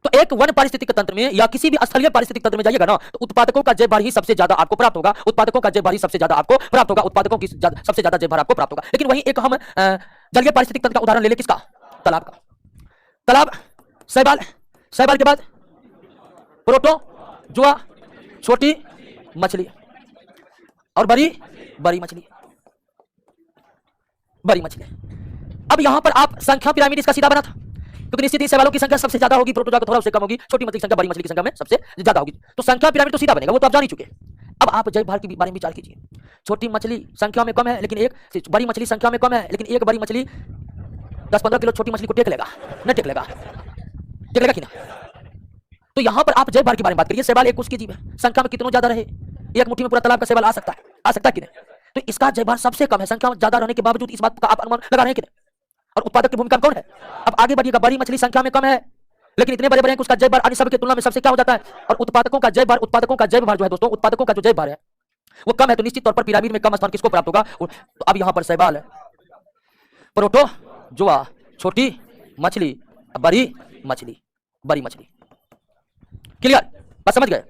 [SPEAKER 1] तो एक वन पारिस्थितिक तंत्र में या किसी भी स्थलीय पारिस्थितिक तंत्र में जाइएगा ना, तो उत्पादकों का जैव भार ही सबसे ज्यादा आपको प्राप्त होगा। उत्पादकों का जैव भार ही सबसे ज्यादा आपको प्राप्त होगा। उत्पादकों की सबसे ज्यादा जैव भार आपको प्राप्त होगा। लेकिन वहीं एक हम जलीय पारिस्थितिक तंत्र का उदाहरण ले ले, किसका? तालाब का। तालाब, शैवाल, शैवाल के बाद प्रोटोजोआ, छोटी मछली, और बड़ी मछली, बड़ी मछली। अब यहां पर आप संख्या पिरामिड इसका सीधा बना था, क्योंकि निश्चित ही शैवालों की संख्या सबसे ज्यादा होगी, प्रोटोजोआ का थोड़ा उससे कम होगी, छोटी मछली की संख्या बड़ी मछली की संख्या में सबसे ज्यादा होगी। तो संख्या पिरामिड तो सीधा बनेगा, वो तो आप जान ही चुके। अब आप जैव भार के बारे में विचार कीजिए। छोटी मछली संख्या में कम है, लेकिन एक बड़ी मछली संख्या में कम है, लेकिन एक बड़ी मछली 10-15 किलो छोटी मछली को टेक लेगा, न टेक लेगा? टेक लेगा कि ना? तो यहां पर आप जैव भार के बारे में बात करिए। शैवाल एक उसकी जीव है, संख्या में कितनों ज्यादा रहे, एक मुट्ठी में पूरा तालाब का शैवाल आ सकता है, आ सकता है कि नहीं? तो इसका जैव भार सबसे कम है, संख्या में ज्यादा रहने के बावजूद इस बात का आप अनुमान लगा रहे हैं कि नहीं? और उत्पादक की भूमिका कौन है? अब आगे बढ़िएगा। बड़ी मछली संख्या में कम है, लेकिन इतने बड़े बड़े हैं कि उसका जैव भार अन्य सब की तुलना में सबसे क्या हो जाता है? और उत्पादकों का जैव भार जो है दोस्तों, उत्पादकों का जो जैव भार है वो कम है। तो निश्चित तौर पर पिरामिड में कम स्थान किसको प्राप्त होगा? तो अब यहां पर शैवाल है, प्रोटोजोआ, छोटी मछली, बड़ी मछली। क्लियर? बात समझ गए?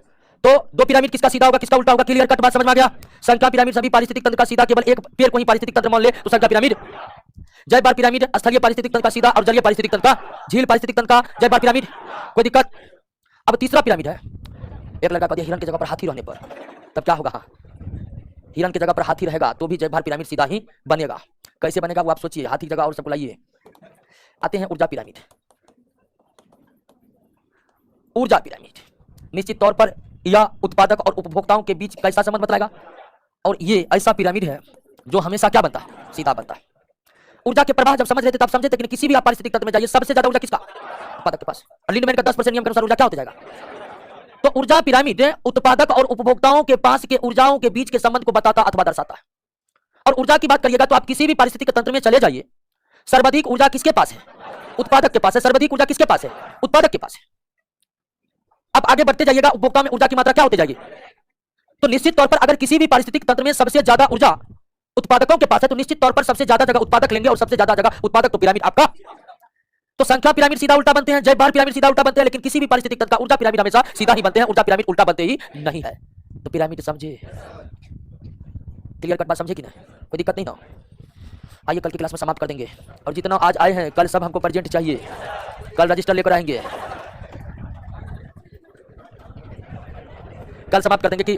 [SPEAKER 1] तो दो पिरामिड किसका सीधा होगा, किसका उल्टा होगा? क्लियर कट बात समझ में आ गया? संख्या पिरामिड सभी पारिस्थितिक तंत्र का सीधा, केवल एक पेड़ को ही पारिस्थितिक तंत्र मान ले तो संख्या पिरामिड। जैव भार पिरामिड स्थलीय पारिस्थितिक तंत्र का सीधा, और जलीय पारिस्थितिक तंत्र का, झील पारिस्थितिक तंत्र का जैव भार पिरामिड। कोई दिक्कत? अब तीसरा पिरामिड है। एक लड़का कहता है हिरन की जगह पर हाथी रहने पर तब क्या होगा? हाँ, हिरन की जगह पर हाथी रहेगा तो भी जैव भार पिरामिड सीधा ही बनेगा। कैसे बनेगा वो आप सोचिए। हाथी की जगह और सबको लाइए। आते हैं ऊर्जा पिरामिड। ऊर्जा पिरामिड निश्चित तौर पर या उत्पादक और उपभोक्ताओं के बीच कैसा संबंध बतलाएगा? और ये ऐसा पिरामिड है जो हमेशा क्या बनता है? सीधा बनता है। ऊर्जा के प्रवाह जब समझ लेते तब समझे, लेकिन किसी भी आप पारिस्थितिक तंत्र में जाइए, सबसे ज्यादा ऊर्जा किसका? उत्पादक के पास। लिंडमैन का 10% नियम के अनुसार ऊर्जा क्या होता जाएगा? तो ऊर्जा पिरामिड उत्पादक और उपभोक्ताओं के पास के ऊर्जाओं के बीच के संबंध को बताता अथवा दर्शाता है। और ऊर्जा की बात करिएगा तो आप किसी भी पारिस्थितिक तंत्र में चले जाइए, सर्वाधिक ऊर्जा किसके पास है? उत्पादक के पास है। सर्वाधिक ऊर्जा किसके पास है? उत्पादक के पास है। अब आगे बढ़ते जाइएगा, उपभोक्ता में ऊर्जा की मात्रा क्या होती जाएगी? तो निश्चित तौर पर अगर किसी भी पारिस्थितिक तंत्र में सबसे ज्यादा ऊर्जा उत्पादकों के पास है तो निश्चित तौर पर सबसे ज्यादा जगह उत्पादक लेंगे, और सबसे ज्यादा जगह उत्पादक तो पिरामिड आपका। तो संख्या पिरामिड सीधा उल्टा बनते हैं, जैव भार पिरामिड सीधा उल्टा बनते हैं, लेकिन किसी भी पारिस्थितिक तंत्र का ऊर्जा पिरामिड हमेशा सीधा ही बनते हैं, ऊर्जा पिरामिड उल्टा बनते ही नहीं है। तो पिरामिड समझे? क्लियर कट बात समझे कि नहीं? कोई दिक्कत नहीं ना? आइए कल की क्लास में समाप्त कर देंगे। और जितना आज आए हैं कल सब हमको प्रेजेंट चाहिए, कल रजिस्टर लेकर आएंगे। कल समाप्त कर देंगे कि